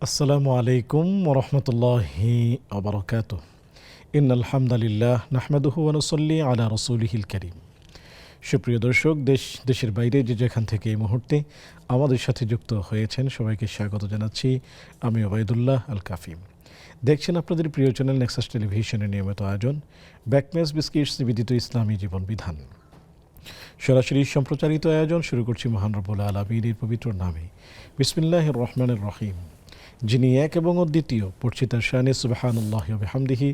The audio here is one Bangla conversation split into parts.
আসসালামু আলাইকুম ওরহমতুল্লাহি ওবরাকাতুহ। ইন্নাল হামদালিল্লাহ নাহমাদুহু ওয়া নুসাল্লি আলা রাসূলিহিল কারীম। সুপ্রিয় দর্শক, দেশের বাইরে যে যেখান থেকে এই মুহূর্তে আমাদের সাথে যুক্ত হয়েছেন সবাইকে স্বাগত জানাচ্ছি। আমি ওবায়দুল্লাহ আল কাফি। দেখছেন আপনাদের প্রিয় চ্যানেল নেক্সাস টেলিভিশনের নিয়মিত আয়োজন ব্যাকমেস বিস্কিটস নিবেদিত ইসলামী জীবন বিধান। সরাসরি সম্প্রচারিত আয়োজন শুরু করছি মহান রব্বুল আলামিনের পবিত্র নামে। বিসমিল্লাহির রহমানির রহিম। যিনি এক এবং অদ্বিতীয়, পড়ছি তার শানে সুবহানাল্লাহি ওয়া বিহামদিহি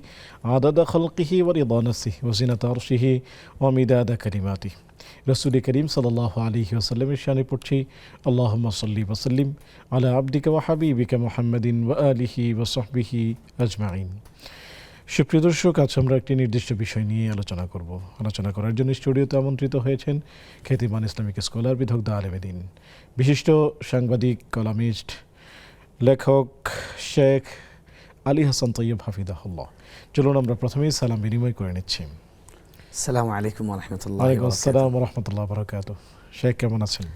আদাদা খালকিহি ওয়া রিদা নাফসিহি ওয়া জিনাতা আরশিহি ওয়া মিদাদা কালিমাতিহি। রাসূল করিম সাল্লাল্লাহু আলাইহি ওয়াসাল্লামের শানে পড়ছি আল্লাহুম্মা সাল্লি ওয়া সাল্লিম আলা আবদিকা ওয়া হাবিবিকা মুহাম্মাদিন ওয়া আলিহি ওয়া সাহবিহি আজমাইন। সুপ্রিয় দর্শক, আজ আমরা একটি নির্দিষ্ট বিষয় নিয়ে আলোচনা করব। আলোচনা করার জন্য স্টুডিওতে আমন্ত্রিত হয়েছেন খ্যাতিমান ইসলামিক স্কলার বিদগ্ধ আলেমে দ্বীন, বিশিষ্ট সাংবাদিক, কলামিস্ট, লেখক শেখ আলী হাসান তৈয়ব হাফিজাহুল্লাহ। চলুন আমরা প্রথমেই সালাম বিনিময় করে নিচ্ছি। আসসালামু আলাইকুম ওয়া রাহমাতুল্লাহি ওয়া ওয়ালাইকুম বারাকাতুহু। আসসালাম ওয়া রাহমাতুল্লাহি ওয়া বারাকাতুহু। শেখ কেমন আছেন?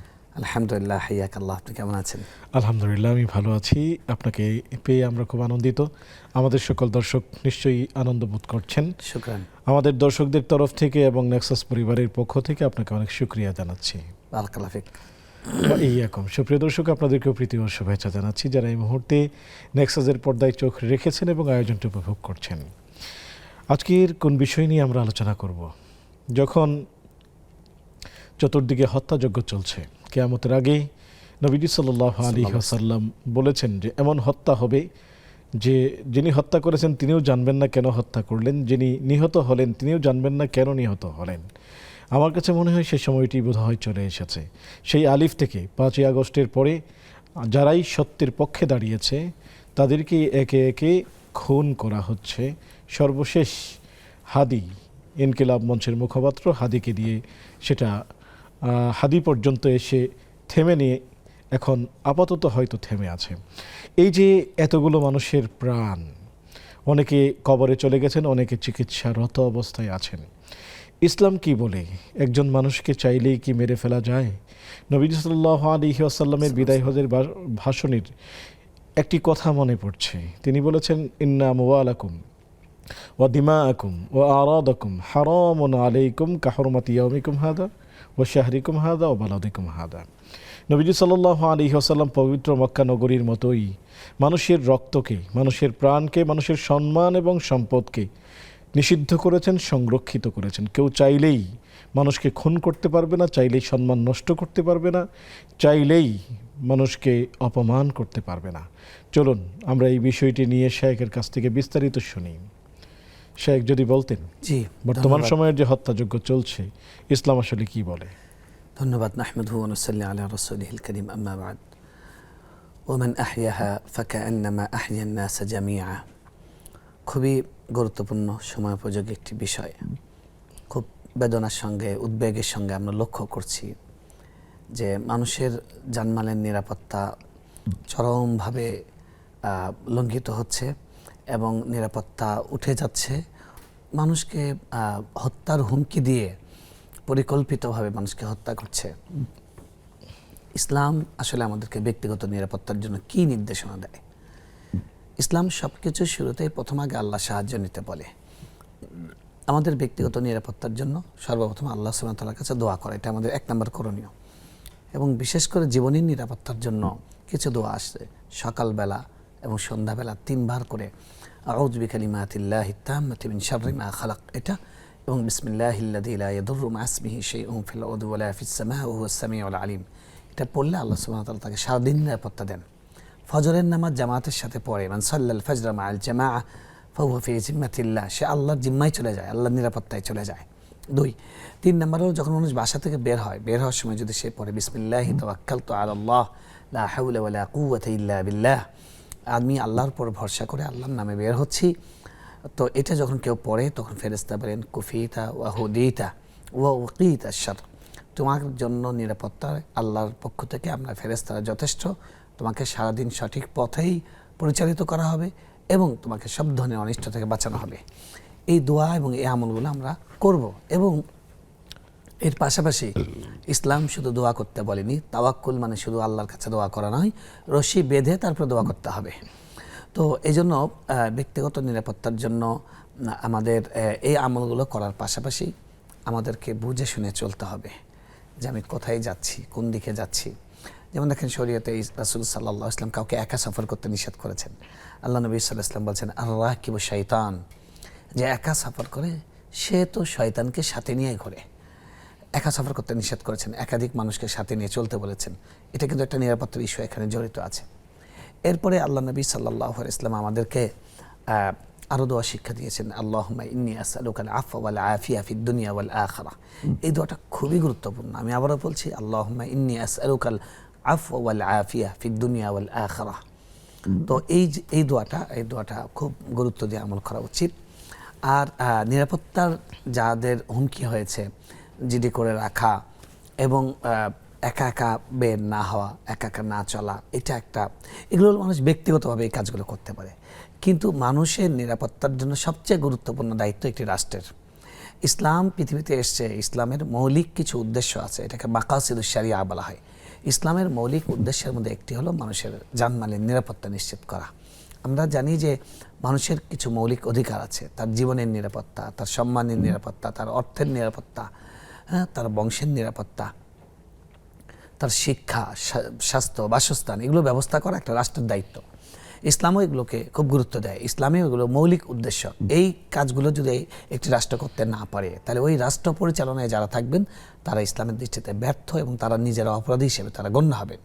আলহামদুলিল্লাহ, হাইয়াকাল্লাহ। আপনি কেমন আছেন? আলহামদুলিল্লাহ, আমি ভালো আছি। আপনাকে পেয়ে আমরা খুব আনন্দিত। আমাদের সকল দর্শক নিশ্চয়ই আনন্দ বোধ করছেন। শুকরান। আমাদের দর্শকদের তরফ থেকে এবং নেক্সাস পরিবারের পক্ষ থেকে আপনাকে অনেক শুকরিয়া জানাচ্ছি। বারাকাল্লাহ ফিক। এইরকম সুপ্রিয় দর্শক, আপনাদেরকেও প্রীতি ও শুভেচ্ছা জানাচ্ছি যারা এই মুহূর্তে নেক্সাসের পর্দায় চোখ রেখেছেন এবং আয়োজনটি উপভোগ করছেন। আজকের কোন বিষয় নিয়ে আমরা আলোচনা করব? যখন চতুর্দিকে হত্যাযজ্ঞ চলছে, কিয়ামতের আগে নবীজি সাল্লাল্লাহু আলাইহি ওয়াসাল্লাম বলেছেন যে এমন হত্যা হবে যে যিনি হত্যা করেছেন তিনিও জানবেন না কেন হত্যা করলেন, যিনি নিহত হলেন তিনিও জানবেন না কেন নিহত হলেন। আমার কাছে মনে হয় সেই সময়টি বোধহয় চলে এসেছে। সেই আলিফ থেকে 5ই আগস্টের পরে যারাই সত্যের পক্ষে দাঁড়িয়েছে তাদেরকে একে একে খুন করা হচ্ছে। সর্বশেষ হাদি, ইনকিলাব মঞ্চের মুখপাত্র হাদিকে দিয়ে সেটা হাদি পর্যন্ত এসে থেমে নিয়ে এখন আপাতত হয়তো থেমে আছে। এই যে এতগুলো মানুষের প্রাণ, অনেকে কবরে চলে গেছেন, অনেকে চিকিৎসারত অবস্থায় আছেন। ইসলাম কি বলে? একজন মানুষকে চাইলেই কি মেরে ফেলা যায়? নবী সাল্লাল্লাহু আলাইহি ওয়াসাল্লামের বিদায় হজের ভাষণের একটি কথা মনে পড়ছে। তিনি বলেছেন, ইন্না আমওয়ালাকুম ওয়া দিমাআকুম ওয়া আরাদাকুম হারামুন আলাইকুম কাহুরমাতি ইয়াউমিকুম হাদা ওয়া শাহরিকুম হাদা ওয়া বালাদিকুম হাদা। নবীজি সাল্লাল্লাহু আলাইহি ওয়াসাল্লাম পবিত্র মক্কা নগরীর মতোই মানুষের রক্তকে, মানুষের প্রাণকে, মানুষের সম্মান এবং সম্পদকে নিষিদ্ধ করেছেন, সংরক্ষিত করেছেন। কেউ চাইলেই মানুষকে খুন করতে পারবে না, চাইলেই সম্মান নষ্ট করতে পারবে না, চাইলেই মানুষকে অপমান করতে পারবে না। চলুন আমরা এই বিষয়টি নিয়ে শেখের কাছ থেকে বিস্তারিত শুনি। শেখ যদি বলতেন, জি, বর্তমান সময়ের যে হত্যাযজ্ঞ চলছে ইসলাম আসলে কি বলে? ধন্যবাদ। নাহমাদুহু ওয়া নুসাল্লি আলা রাসূলিহিল কারীম, আম্মা বা'দ। ওয়া মান আহইয়াহা ফাকাআন্নামা আহইয়ান নাস জামিআ। খুবই গুরুত্বপূর্ণ, সময়োপযোগী একটি বিষয়। খুব বেদনার সঙ্গে, উদ্বেগের সঙ্গে আমরা লক্ষ্য করছি যে মানুষের জানমালের নিরাপত্তা চরমভাবে লঙ্ঘিত হচ্ছে এবং নিরাপত্তা উঠে যাচ্ছে। মানুষকে হত্যার হুমকি দিয়ে পরিকল্পিতভাবে মানুষকে হত্যা করছে। ইসলাম আসলে আমাদেরকে ব্যক্তিগত নিরাপত্তার জন্য কী নির্দেশনা দেয়? ইসলাম সব কিছু শুরুতেই প্রথম আগে আল্লাহ সাহায্য নিতে বলে। আমাদের ব্যক্তিগত নিরাপত্তার জন্য সর্বপ্রথম আল্লাহ সুবহানাহু ওয়া তাআলার কাছে দোয়া করা, এটা আমাদের 1 নম্বর করণীয়। এবং বিশেষ করে জীবনের নিরাপত্তার জন্য কিছু দোয়া আসছে সকালবেলা এবং সন্ধ্যাবেলা 3 বার করে আউযু বিকালিমাতিল্লাহি তাম্মাতি মিন শাররি মা খালাক, এটা, এবং বিসমিল্লাহিল্লাযী লা ইয়াদুররু মা ইসমিহি শাইউন ফিল আরদি ওয়া লা ফিস সামাই ওয়া হুয়াস সামিউল আলিম। এটা পড়লে আল্লাহ সুবহানাহু ওয়া তাআলা তাকে সারাদিন নিরাপত্তা দেন। ফজরের নামাজ জামাতের সাথে পড়ে, মান সাল্লাল ফাজরা মাআল জামাআ ফাহুয়া ফি জিম্মাতিল্লাহ, সে আল্লাহর জিম্মায় চলে যায়, আল্লাহর নিরাপত্তায় চলে যায়। 3 নম্বরে যখন মানুষ বাসা থেকে বের হওয়ার সময় যদি সে পড়ে বিসমিল্লাহি তাওয়াক্কালতু আলাল্লাহ লা হাওলা ওয়া লা কুওয়াতা ইল্লা বিল্লাহ, আমি আল্লাহর উপর ভরসা করে আল্লাহর নামে বের হচ্ছি, তো এটা যখন কেউ পড়ে তখন ফেরেশতা বলেন কুফিতা ওয়া হুদিতা ওয়া উকিতা শার, তোমার জন্য নিরাপত্তা আল্লাহর পক্ষ থেকে আমরা ফেরেশতারা যথেষ্ট, তোমাকে সারাদিন সঠিক পথেই পরিচালিত করা হবে এবং তোমাকে সব ধরনের অনিষ্ট থেকে বাঁচানো হবে। এই দোয়া এবং এই আমলগুলো আমরা করব। এবং এর পাশাপাশি ইসলাম শুধু দোয়া করতে বলেনি, তাওয়াক্কুল মানে শুধু আল্লাহর কাছে দোয়া করা নয়, রশি বেঁধে তারপর দোয়া করতে হবে। তো এই জন্য ব্যক্তিগত নিরাপত্তার জন্য আমাদের এই আমলগুলো করার পাশাপাশি আমাদেরকে বুঝে শুনে চলতে হবে যে আমি কোথায় যাচ্ছি, কোন দিকে যাচ্ছি। যেমন দেখেন শরীয়তে রাসূল সাল্লাল্লাহু আলাইহি ওয়াসাল্লাম কাউকে একা সফর করতে নিষেধ করেছেন। আল্লাহ নবী সাল্লাল্লাহু আলাইহি ওয়াসাল্লাম বলছেন আর-রাকিবু শাইতান, যে একা সফর করে সে তো শয়তানকে সাথে নিয়ে ঘোরে। একা সফর করতে নিষেধ করেছেন, একাধিক মানুষকে সাথে নিয়ে চলতে বলেছেন। এটা কিন্তু একটা নিরাপত্তার ইস্যু এখানে জড়িত আছে। এরপরে আল্লাহ নবী সাল্লাল্লাহু আলাইহি ওয়াসাল্লাম আমাদেরকে আরো দোয়া শিক্ষা দিয়েছেন, আল্লাহুম্মা ইন্নী আসআলুকাল আফওয়া ওয়াল আফিয়া ফিদ দুনিয়া ওয়াল আখিরাহ। এই দোয়াটা খুবই গুরুত্বপূর্ণ। আমি আবারও বলছি, আল্লাহুম্মা ইন্নী আসআলুকাল আফওয়া ওয়াল আফিয়া ফিদ দুনিয়া ওয়াল আখিরাহ। তো এই দোয়াটা খুব গুরুত্ব দিয়ে আমল করা উচিত। আর নিরাপত্তার যাদের হুমকি হয়েছে, জিডি করে রাখা এবং একা একা বের না হওয়া, একা একা না চলা, এটা একটা, এগুলো মানুষ ব্যক্তিগতভাবে এই কাজগুলো করতে পারে। কিন্তু মানুষের নিরাপত্তার জন্য সবচেয়ে গুরুত্বপূর্ণ দায়িত্ব একটি রাষ্ট্রের। ইসলাম পৃথিবীতে এসছে, ইসলামের মৌলিক কিছু উদ্দেশ্য আছে, এটাকে মাকাসিদুশ শরিয়া বলা হয়। ইসলামের মৌলিক উদ্দেশ্যের মধ্যে একটি হলো মানুষের জানমালের নিরাপত্তা নিশ্চিত করা। আমরা জানি যে মানুষের কিছু মৌলিক অধিকার আছে, তার জীবনের নিরাপত্তা, তার সম্মানের নিরাপত্তা, তার অর্থের নিরাপত্তা, তার বংশের নিরাপত্তা, তার শিক্ষা, স্বাস্থ্য, বাসস্থান, এগুলো ব্যবস্থা করা একটা রাষ্ট্রের দায়িত্ব। ইসলামও এগুলোকে খুব গুরুত্ব দেয়। ইসলামেও এগুলো মৌলিক উদ্দেশ্য। এই কাজগুলো যদি একটি রাষ্ট্র করতে না পারে, তাহলে ওই রাষ্ট্র পরিচালনায় যারা থাকবেন তারা ইসলামের দৃষ্টিতে ব্যর্থ এবং তারা নিজেরা অপরাধী হিসেবে তারা গণ্য হবেন।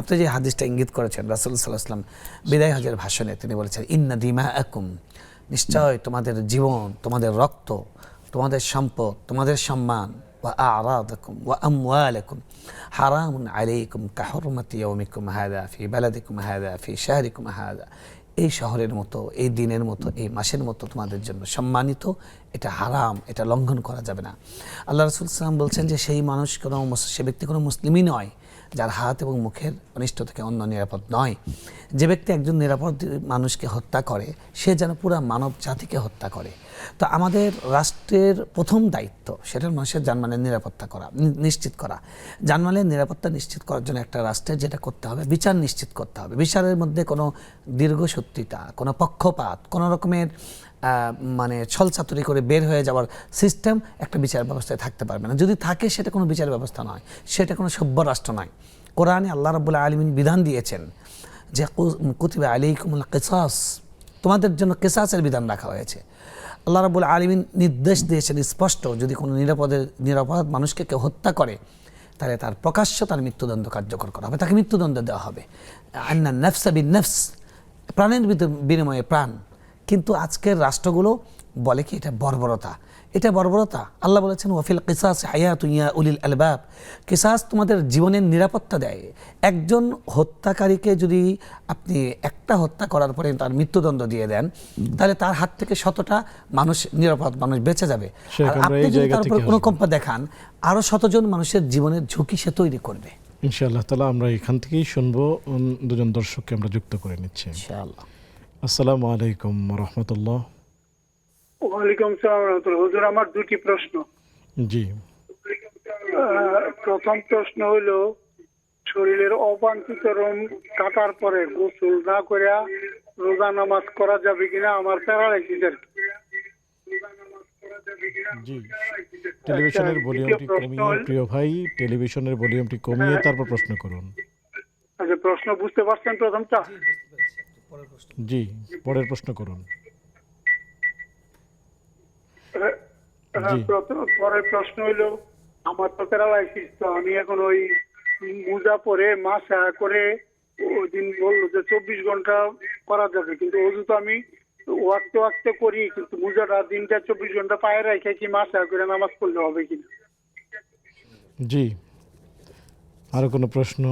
আপনি যে হাদিসটা ইঙ্গিত করেছেন, রাসূল সাল্লাল্লাহু আলাইহি ওয়াসাল্লাম বিদায় হজের ভাষণে তিনি বলেছেন, ইন্না দিমাআকুম, নিশ্চয় তোমাদের জীবন, তোমাদের রক্ত, তোমাদের সম্পদ, তোমাদের সম্মান, ওয়া আ'রাদাকুম ওয়া আমওয়ালাকুম হারামুন আলাইকুম কাহুরমাতি ইয়াউমিকুম হাযা ফি বালাদিকুম হাযা ফি শাহরিকুম হাযা। এই শহরের মতো, এই দিনের মতো, এই মাসের মতো তোমাদের জন্য সম্মানিত, এটা হারাম, এটা লঙ্ঘন করা যাবে না। আল্লাহ রাসূল সাল্লাল্লাহু আলাইহি ওয়াসাল্লাম বলছেন যে সে ব্যক্তি কোনো মুসলিমই নয় যার হাত এবং মুখের অনিষ্ট থেকে অন্য নিরাপদ নয়। যে ব্যক্তি একজন নিরাপদ মানুষকে হত্যা করে, সে যেন পুরা মানব জাতিকে হত্যা করে। তো আমাদের রাষ্ট্রের প্রথম দায়িত্ব সেটা মানুষের জানমালের নিরাপত্তা করা, নিশ্চিত করা। জানমালের নিরাপত্তা নিশ্চিত করার জন্য একটা রাষ্ট্রের যেটা করতে হবে, বিচার নিশ্চিত করতে হবে। বিচারের মধ্যে কোনো দীর্ঘসূত্রিতা, কোনো পক্ষপাত, কোনো রকমের মানে ছলচাতুরি করে বের হয়ে যাওয়ার সিস্টেম একটা বিচার ব্যবস্থায় থাকতে পারবে না। যদি থাকে সেটা কোনো বিচার ব্যবস্থা নয়, সেটা কোনো সভ্য রাষ্ট্র নয়। কোরআনে আল্লাহ রাব্বুল আলামিন বিধান দিয়েছেন যে কুতিবা আলাইকুমুল কিসাস, তোমাদের জন্য কিসাসের বিধান রাখা হয়েছে। আল্লাহ রাব্বুল আলামিন নির্দেশ দিয়েছেন স্পষ্ট, যদি কোনো নিরাপদ মানুষকে কেউ হত্যা করে তাহলে তার প্রকাশ্য তার মৃত্যুদণ্ড কার্যকর করা হবে, তাকে মৃত্যুদণ্ড দেওয়া হবে। আন্না নাফসা বিন নাফস, প্রাণের বিনিময়ে প্রাণ। কিন্তু আজকের রাষ্ট্রগুলো বলে কি এটা বর্বরতা, এটা বর্বরতা। আল্লাহ বলেছেন ওয়াফিল কিসাস হায়াতুন ইয়া উলিল আলবাব, কিসাস তোমাদের জীবনের নিরাপত্তা দেয়। একজন হত্যাকারীকে যদি আপনি একটা হত্যা করার পরে তার মৃত্যুদণ্ড দিয়ে দেন, তাহলে তার হাত থেকে 100টা মানুষ, নিরাপদ মানুষ বেঁচে যাবে। আর আপনি যদি তার উপর অনুকম্প দেখান, আরো 100 জন মানুষের জীবনের ঝুঁকি সে তৈরি করবে। ইনশাআল্লাহ তাআলা আমরা এখান থেকেই শুনবো। দুজন দর্শককে আমরা যুক্ত করে নিচ্ছি ইনশাআল্লাহ। আসসালামু আলাইকুম ওয়া রাহমাতুল্লাহ। ওয়ালাইকুম আসসালাম ওয়া রাহমাতুল্লাহ। হুজুর, আমার দুটি প্রশ্ন। জি, প্রথম প্রশ্ন হলো, শরীরের অবাঞ্ছিত রোম কাটার পরে গোসল না করে রোজা নামাজ করা যাবে কিনা? আমার প্যারালাইসিসের। জি, টেলিভিশনের ভলিউমটি কমিয়ে, প্রিয় ভাই, টেলিভিশনের ভলিউমটি কমিয়ে তারপর প্রশ্ন করুন। আচ্ছা, প্রশ্ন বুঝতে পারছেন প্রথমটা? জি, পরের প্রশ্ন করুন। জি, পরের প্রশ্ন হলো, আমার তো প্যারালাইসিস, তো আমি এখন ওই মোজা পরে মাসা করে, ওই দিন বললো যে 24 ঘন্টা করা যাবে, কিন্তু ওজু তো আমি ওয়াক্তে করি, কিন্তু মোজাটা দিনটা 24 ঘন্টা পায়ে রেখে কি মাসা করে নামাজ পড়লে হবে কিনা? জি, আরো কোনো প্রশ্ন?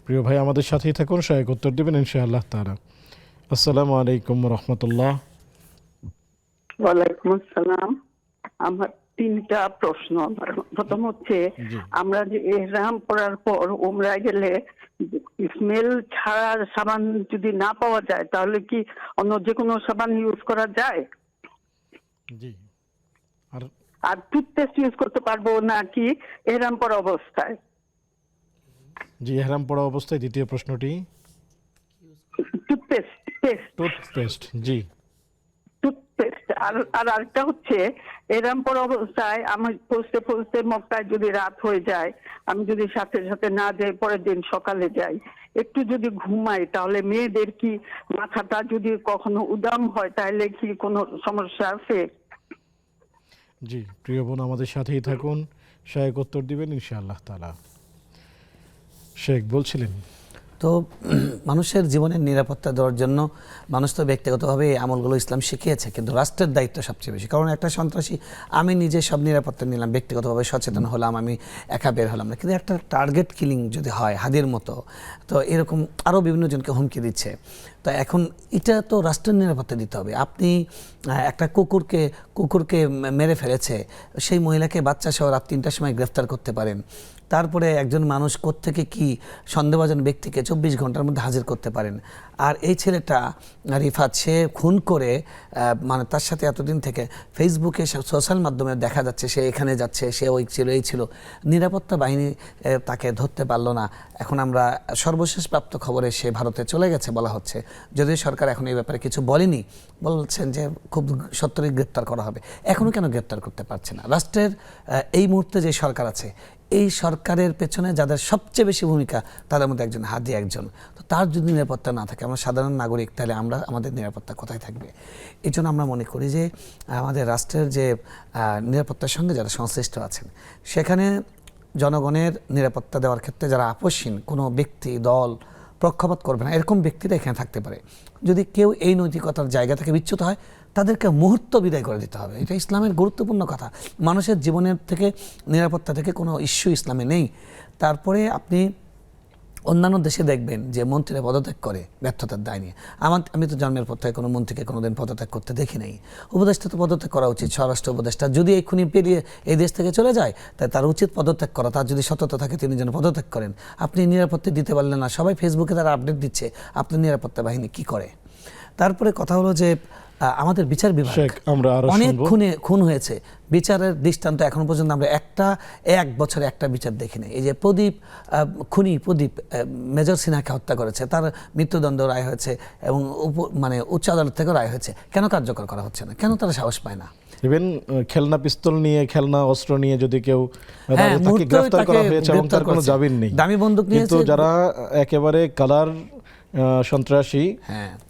প্রিয় ভাই আমাদের সাথেই থাকুন, সহায়ক উত্তর দেবেন ইনশাআল্লাহ তাআলা। আসসালামু আলাইকুম ওয়া রাহমাতুল্লাহ। ওয়ালাইকুম আসসালাম। আমার 3টা প্রশ্ন। প্রথম হচ্ছে, জি, আমরা যে ইহরাম পরার পর উমরায় গেলে স্মেল ছাড়া সাবান যদি না পাওয়া যায়, তাহলে কি অন্য যে কোনো সাবান ইউজ করা যায়? জি, আর আর টুথপেস্ট ইউজ করতে পারবো নাকি এহরাম পরা অবস্থায়? জি, এহরাম পড়া অবস্থায় দ্বিতীয় প্রশ্নটি। টুথপেস্ট টুথপেস্ট, জি। টুথপেস্ট আর আর আরেকটা হচ্ছে এরম পর অবস্থায় আমি পৌঁছতে পৌঁছতে মক্কায় যদি রাত হয়ে যায়, আমি যদি সাথে সাথে না যাই, পরের দিন সকালে যাই, একটু যদি ঘুমাই, তাহলে মেয়েদের কি মাথাটা যদি কখনো উদাম হয় তাহলে কি কোনো সমস্যা আছে? জি, প্রিয় বোন আমাদের সাথেই থাকুন, শেখ উত্তর দিবেন ইনশাআল্লাহ তাআলা। শেখ বলছিলেন। তো মানুষের জীবনের নিরাপত্তা দেওয়ার জন্য মানুষ তো ব্যক্তিগতভাবে এই আমলগুলো ইসলাম শিখিয়েছে, কিন্তু রাষ্ট্রের দায়িত্ব সবচেয়ে বেশি। কারণ একটা সন্ত্রাসী, আমি নিজে সব নিরাপত্তা নিলাম, ব্যক্তিগতভাবে সচেতন হলাম, আমি একা বের হলাম না, কিন্তু একটা টার্গেট কিলিং যদি হয় হাদির মতো, তো এরকম আরও বিভিন্ন জনকে হুমকি দিচ্ছে। তো এখন এটা তো রাষ্ট্রের নিরাপত্তা দিতে হবে। আপনি একটা কুকুরকে মেরে ফেলেছে, সেই মহিলাকে বাচ্চা সহ রাত 3টার সময় গ্রেফতার করতে পারেন। তারপরে একজন মানুষ কোত্থেকে কি সন্দেহভাজন ব্যক্তিকে 24 ঘন্টার মধ্যে হাজির করতে পারেন। আর এই ছেলেটা রিফাত, সে খুন করে মানে তার সাথে এতদিন থেকে ফেসবুকে সোশ্যাল মাধ্যমে দেখা যাচ্ছে সে এখানে যাচ্ছে, সে ওই ছিল এই ছিল, নিরাপত্তা বাহিনী তাকে ধরতে পারলো না। এখন আমরা সর্বশেষ প্রাপ্ত খবরে সে ভারতে চলে গেছে বলা হচ্ছে, যদিও সরকার এখন এই ব্যাপারে কিছু বলেনি, বলছেন যে খুব সত্তরই গ্রেপ্তার করা হবে। এখনও কেন গ্রেপ্তার করতে পারছে না? রাষ্ট্রের এই মুহূর্তে যে সরকার আছে, এই সরকারের পেছনে যাদের সবচেয়ে বেশি ভূমিকা, তাদের মধ্যে একজন হাদি একজন। তো তার যদি নিরাপত্তা না থাকে, আমরা সাধারণ নাগরিক, তাহলে আমাদের নিরাপত্তা কোথায় থাকবে? এই জন্য আমরা মনে করি যে আমাদের রাষ্ট্রের যে নিরাপত্তার সঙ্গে যারা সংশ্লিষ্ট আছেন, সেখানে জনগণের নিরাপত্তা দেওয়ার ক্ষেত্রে যারা আপসহীন, কোনো ব্যক্তি দল পক্ষপাত করবে না, এরকম ব্যক্তিরা এখানে থাকতে পারে। যদি কেউ এই নৈতিকতার জায়গা থেকে বিচ্যুত হয়, তাদেরকে মুহূর্ত বিদায় করে দিতে হবে। এটা ইসলামের গুরুত্বপূর্ণ কথা। মানুষের জীবনের থেকে, নিরাপত্তা থেকে কোনো ইস্যু ইসলামে নেই। তারপরে আপনি অন্যান্য দেশে দেখবেন যে মন্ত্রীরা পদত্যাগ করে ব্যর্থতার দায় নিয়ে। আমি তো জন্মের পর থেকে কোনো মন্ত্রীকে কোনোদিন পদত্যাগ করতে দেখি নাই। উপদেষ্টা তো পদত্যাগ করা উচিত, স্বরাষ্ট্র উপদেষ্টা যদি এক্ষুনি পেরিয়ে এই দেশ থেকে চলে যায়, তাই তার উচিত পদত্যাগ করা। তার যদি সততা থাকে তিনি যেন পদত্যাগ করেন। আপনি নিরাপত্তা দিতে পারলেন না, সবাই ফেসবুকে তারা আপডেট দিচ্ছে, আপনার নিরাপত্তা বাহিনী কি করে? তারপরে কথা হলো যে আমাদের বিচার বিভাগ, অনেক খুন হয়েছে, বিচারের দৃষ্টান্ত এখনো পর্যন্ত আমরা এক বছরে একটা বিচার দেখি নাই। এই যে প্রদীপ মেজর সিনহাকে হত্যা করেছে, তার মৃত্যুদণ্ড রায় হয়েছে এবং মানে উচ্চ আদালত থেকে রায় হয়েছে, কেন কার্যকর করা হচ্ছে না? কেন তারা সাহস পায় না? ইভেন খেলনা পিস্তল নিয়ে, খেলনা অস্ত্র নিয়ে যদি কেউ তাকে গ্রেফতার করা হয়েছে এবং তার কোনো জামিন নেই, দামি বন্দুক নিয়ে, কিন্তু যারা একেবারে কালার সন্ত্রাসী,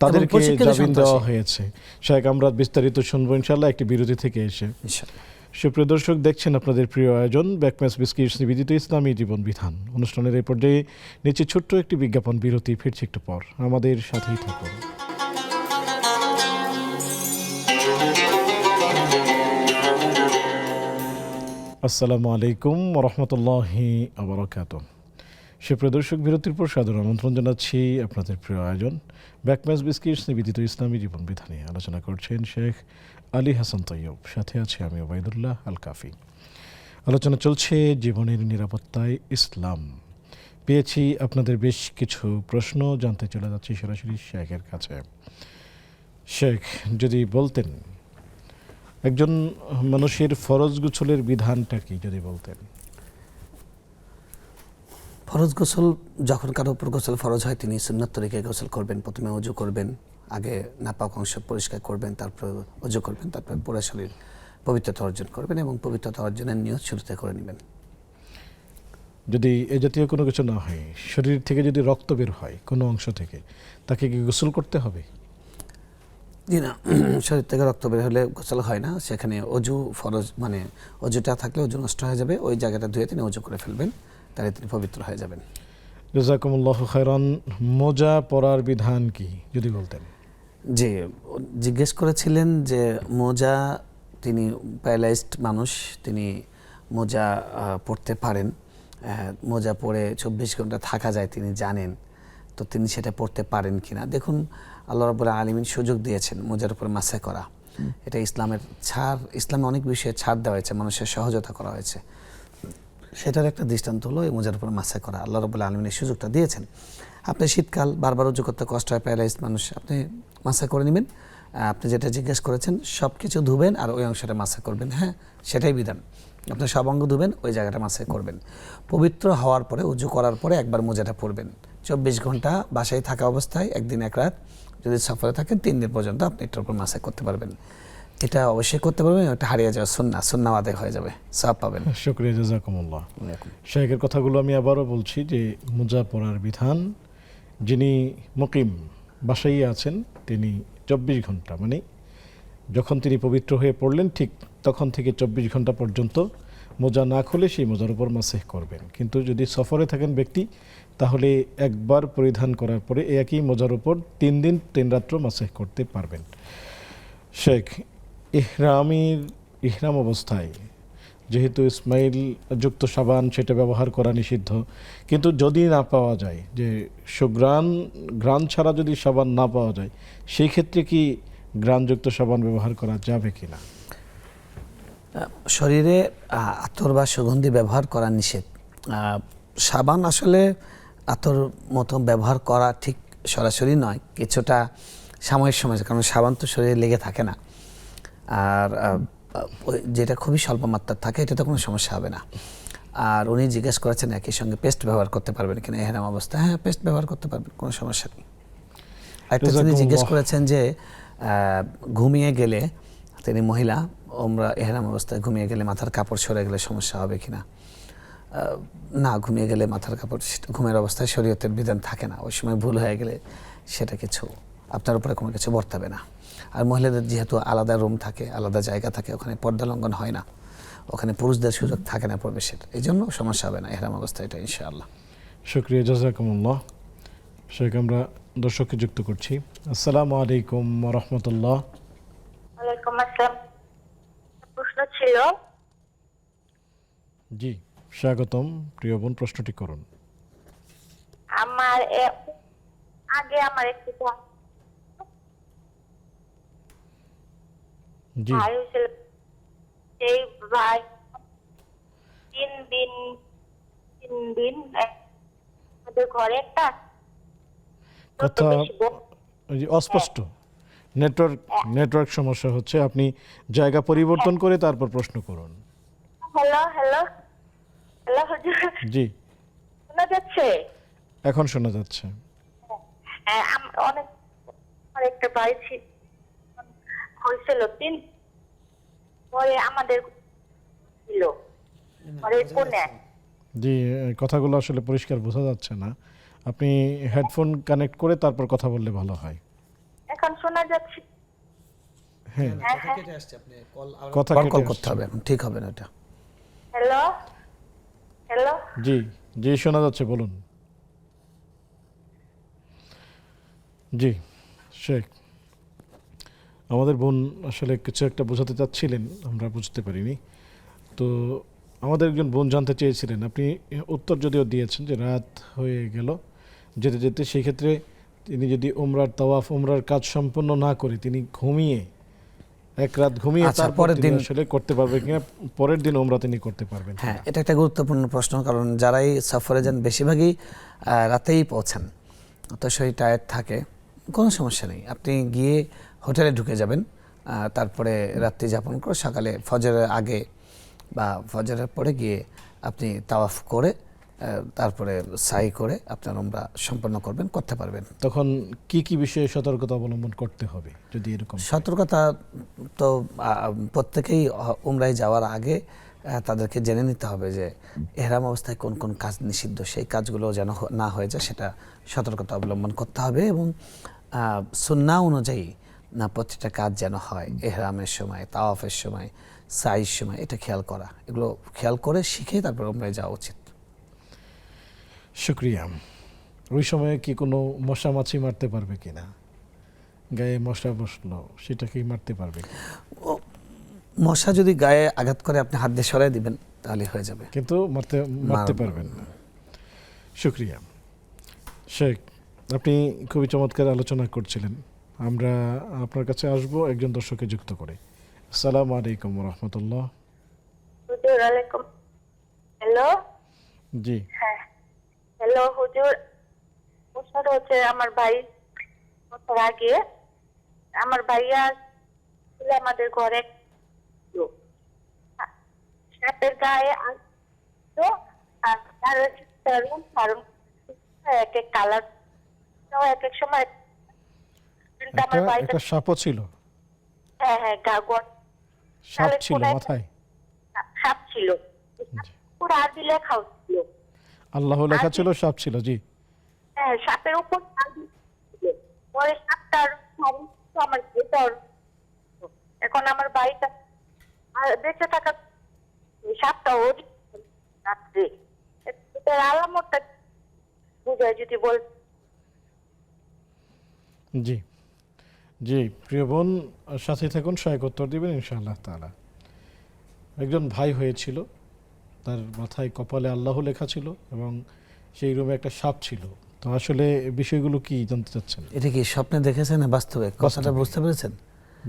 তাদেরকে জামিন দেওয়া হয়েছে। শেখ, আমরা বিস্তারিত শুনবো ইনশাআল্লাহ একটি বিরতি থেকে এসে। সুপ্রিয় দর্শক, দেখছেন আপনাদের প্রিয় আয়োজন ব্যাকম্যাচ বিস্কিটস নিবেদিত ইসলামী জীবন বিধান। অনুষ্ঠানের এই পর্যায়ে নিচে ছোট্ট একটি বিজ্ঞাপন বিরতি, ফিরছি একটু পর, আমাদের সাথেই থাকুন। আসসালামু আলাইকুম ওয়া রাহমাতুল্লাহি ওয়া বারাকাতুহু। সুপ্রিয় দর্শক, বিরতির পর সাদর আমন্ত্রণ জানাচ্ছি আপনাদের প্রিয় আয়োজন ব্যাকম্যাচ বিস্কিটস নিবেদিত ইসলামী জীবন বিধানে। আলোচনা করছেন শেখ আলী হাসান তৈয়ব, সাথে আছি আমি ওবায়দুল্লাহ আল কাফি। আলোচনা চলছে জীবনের নিরাপত্তায় ইসলাম। পেয়েছি আপনাদের বেশ কিছু প্রশ্ন, জানতে চলে যাচ্ছি সরাসরি শেখের কাছে। শেখ, যদি বলতেন একজন মানুষের ফরজ গোসলের বিধানটা কি, যদি বলতেন। ফরজ গোসল, যখন কারো উপর গোসল ফরজ হয়, তিনি সুন্নাত তরিকায় গোসল করবেন। প্রথমে ওযু করবেন, আগে নাপাক অংশ পরিষ্কার করবেন, তারপর ওযু করবেন, তারপর পুরো শরীর পবিত্রতা অর্জন করবেন এবং পবিত্রতা অর্জনের নিয়ত শুরুতে করে নেবেন। যদি এ জাতীয় কোনো কিছু না হয়, শরীর থেকে যদি রক্ত বের হয় কোনো অংশ থেকে, তাকে কি গোসল করতে হবে? জি না, শরীর থেকে রক্ত বের হলে গোসল হয় না। সেখানে ওযু ফরজ, মানে ওযুটা থাকলে ওযু নষ্ট হয়ে যাবে, ওই জায়গাটা ধুয়ে তিনি ওযু করে ফেলবেন, তাহলে তিনি পবিত্র হয়ে যাবেন। জাযাকুমুল্লাহু খায়রান। মোজা পরার বিধান কি, যদি বলতেন। জি, জিজ্ঞেস করেছিলেন যে মোজা, তিনি প্যারালাইজড মানুষ, তিনি মোজা পরতে পারেন। মোজা পরে 24 ঘন্টা থাকা যায় তিনি জানেন, তো তিনি সেটা পড়তে পারেন কিনা। দেখুন, আল্লাহ রাব্বুল আলামিন সুযোগ দিয়েছেন মোজার উপর মাসা করা। এটা ইসলামের ছাড়, ইসলামে অনেক বিষয়ে ছাড় দেওয়া হয়েছে, মানুষের সহজতা করা হয়েছে। সেটার একটা দৃষ্টান্ত হলো এই মোজার উপর মাসা করা। আল্লাহ রাব্বুল আলামিন এই সুযোগটা দিয়েছেন। আপনি শীতকাল বারবার উজু করতে কষ্ট হয়, প্যারালাইজড মানুষ, আপনি মাসা করে নেবেন, আপনি যেটা জিজ্ঞেস করেছেন সব কিছু ধুবেন আর ওই অংশটা মাসা করবেন, হ্যাঁ সেটাই বিধান। আপনি সব অঙ্গ ধুবেন, ওই জায়গাটা মাসা করবেন। পবিত্র হওয়ার পরে, উজু করার পরে একবার মোজাটা পরবেন। 24 ঘন্টা বাসায় থাকা অবস্থায় একদিন এক রাত যদি সফরে থাকেন 3 দিন পর্যন্ত আপনি এটার উপর মাসা করতে পারবেন। এটা অবশ্যই করতে পারবেন, এটা হারিয়ে যাওয়া সুন্নাহ আদায় হয়ে যাবে, সওয়াব পাবেন। শুকরিয়া, জাযাকুমুল্লাহ। এরকম। শেখের কথাগুলো আমি আবারও বলছি যে মোজা পরার বিধান, যিনি মুকিম বাসায় আছেন তিনি 24 ঘন্টা মানে যখন তিনি পবিত্র হয়ে পড়লেন ঠিক তখন থেকে 24 ঘন্টা পর্যন্ত মোজা না খুলে সেই মোজার উপর মাসেহ করবেন। কিন্তু যদি সফরে থাকেন ব্যক্তি তাহলে একবার পরিধান করার পরে একই মোজার উপর 3 দিন 3 রাত্র মাসেহ করতে পারবেন। শেখ, ইহরাম অবস্থায় যেহেতু ইসমাইল যুক্ত সাবান সেটা ব্যবহার করা নিষিদ্ধ, কিন্তু যদি না পাওয়া যায় যে ঘ্রাণ ছাড়া যদি সাবান না পাওয়া যায় সেই ক্ষেত্রে কি ঘ্রাণযুক্ত সাবান ব্যবহার করা যাবে কিনা? শরীরে আতর বা সুগন্ধি ব্যবহার করা নিষেধ। সাবান আসলে আতর মতো ব্যবহার করা ঠিক সরাসরি নয়, কিছুটা সাময়িক সময়, কারণ সাবান তো শরীরে লেগে থাকে না। আর যেটা খুবই স্বল্প মাত্রার থাকে এটাতে কোনো সমস্যা হবে না। আর উনি জিজ্ঞেস করেছেন একই সঙ্গে পেস্ট ব্যবহার করতে পারবেন কিনা ইহরাম অবস্থায়। হ্যাঁ, পেস্ট ব্যবহার করতে পারবেন, কোনো সমস্যা নেই। একটা তিনি জিজ্ঞেস করেছেন যে ঘুমিয়ে গেলে, তিনি মহিলা, ওমরা ইহরাম অবস্থায় ঘুমিয়ে গেলে মাথার কাপড় সরে গেলে সমস্যা হবে কিনা। না, ঘুমিয়ে গেলে মাথার কাপড় ঘুমের অবস্থায় শরীয়তের বিধান থাকে না, ওই সময় ভুল হয়ে গেলে সেটা কিছু আপনার উপরে কোনো কিছু বর্তাবে না। আর মহিলাদের যেহেতু আলাদা রুম থাকে, আলাদা জায়গা থাকে, ওখানে পর্দা লঙ্ঘন হয় না, ওখানে পুরুষদের সুযোগ থাকে না প্রবেশের, এই জন্য সমস্যা হবে না ইহরাম অবস্থায়, এটা ইনশাআল্লাহ। শুকরিয়া, জাযাকুমুল্লাহ। শেখ, আমরা দর্শককে যুক্ত করছি। আসসালামু আলাইকুম ওয়া রাহমাতুল্লাহ। ওয়ালাইকুম আসসালাম। প্রশ্ন ছিল, জি স্বাগতম প্রিয় বোন, প্রশ্নটি করুন। আমার আগে আমার একটু জি ভাই হয়েছিল, সেই ভাই 3 দিন আমাদের ঘরে একটা কথা অস্পষ্ট, নেটওয়ার্ক সমস্যা হচ্ছে, আপনি জায়গা পরিবর্তন করে তারপর প্রশ্ন করুন। হ্যালো হ্যালো হ্যালো হুজুর, জি শোনা যাচ্ছে? এখন শোনা যাচ্ছে। অনেক আমার একটা ভাই হয়েছিল 3 পরে আমাদের ছিল পরে কোনে। জি, কথাগুলো আসলে পরিষ্কার বোঝা যাচ্ছে না, আপনি হেডফোন কানেক্ট করে তারপর কথা বললে ভালো হয়। এখন শোনা যাচ্ছে? হ্যাঁ, কথা কথা কল কেটে করতে আসছে। হবে, ঠিক হবে না এটা। হ্যালো হ্যালো জি জি শোনা যাচ্ছে, বলুন। জি শেখ, আমাদের বোন আসলে কিছু একটা বোঝাতে চাচ্ছিলেন, আমরা বুঝতে পারিনি। তো আমাদের একজন বোন জানতে চেয়েছিলেন, আপনি উত্তর যদিও দিয়েছেন যে রাত হয়ে গেল যেতে যেতে, সেই ক্ষেত্রে তিনি যদি উমরার কাজ সম্পন্ন না করে তিনি ঘুমিয়ে এক রাত ঘুমিয়ে আচ্ছা, তারপর পরের তিনি দিন আসলে করতে পারবেন কিনা, পরের দিন উমরা তিনি করতে পারবেন হ্যাঁ, কিনা? এটা একটা গুরুত্বপূর্ণ প্রশ্ন, কারণ যারাই সফরে যান বেশিরভাগই রাতেই পৌঁছান, তো সেই টায়ার্ড থাকে, কোনো সমস্যা নেই। আপনি গিয়ে হোটেলে ঢুকে যাবেন, তারপরে রাত্রি যাপন করে সকালে ফজরের আগে বা ফজরের পরে গিয়ে আপনি তাওয়াফ করে তারপরে সাই করে আপনার উমরা সম্পন্ন করতে পারবেন। তখন কি কি বিষয়ে সতর্কতা অবলম্বন করতে হবে যদি এরকম? সতর্কতা তো প্রত্যেকেই উমরায় যাওয়ার আগে তাদেরকে জেনে নিতে হবে যে এহরাম অবস্থায় কোন কোন কাজ নিষিদ্ধ, সেই কাজগুলো যেন না হয়ে যায় সেটা সতর্কতা অবলম্বন করতে হবে। এবং সুন্নাহ অনুযায়ী না প্রত্যেকটা কাজ যেন হয়, এহরামের সময়, তাওয়াফের সময়, সাইয়ের সময়, এটা খেয়াল করা, এগুলো খেয়াল করে শিখে তারপর উমরায় যাওয়া উচিত। শুক্রিয়া। ওই সময়ে কি কোনো মশা মাছি মারতে পারবে কিনা, গায়ে মশা বসলো সেটা কি মারতে পারবে? মশা যদি গায়ে আঘাত করে আপনি হাত দিয়ে সরাই দিবেন তাহলে হয়ে যাবে, কিন্তু মারতে পারবেন না। শুক্রিয়া শেখ, আপনি খুবই চমৎকার আলোচনা করছিলেন। আমরা আপনার কাছে আসব একজন দর্শককে যুক্ত করে। আসসালামু আলাইকুম ওয়া রাহমাতুল্লাহ। হুজুর আলাইকুম। হ্যালো জি হ্যাঁ হ্যালো হুজুর, প্রশ্নটা হচ্ছে আমার ভাই বছর আগে আমার ভাইয়া ছিল আমাদের ঘরে ছিল। সাপের গায়ে আসতো, আর তার রুম কারণ এক এক কালার এক এক সময়, কিন্তু আমার একটা বাড়িতে একটা সাপও ছিল, হ্যাঁ হ্যাঁ গাগর সাপ ছিল মাথায়। সাপ ছিল, পুরো আরবি লেখাও ছিল। আল্লাহ লেখা ছিল, সাপ ছিল। জি, হ্যাঁ সাপের উপর আরবি ছিল। পরে সাপটার আমার ভেতর, এখন আমার বাড়িটা আর বেঁচে থাকা সাপটা ওর রাত্রে এটার আলামতটা বুঝায় যদি বল। জি, জি প্রিয় বোন, সাথে থাকুন, সহায়ক উত্তর দিবেন ইনশাআল্লাহ তাআলা। একজন ভাই হয়েছিল, তার মাথায় কপালে আল্লাহ লেখা ছিল এবং সেই রুমে একটা সাপ ছিল। তো আসলে বিষয়গুলো কি জানতে চাচ্ছেন? এটা কি স্বপ্নে দেখেছেন না বাস্তবে? কথাটা বুঝতে পেরেছেন?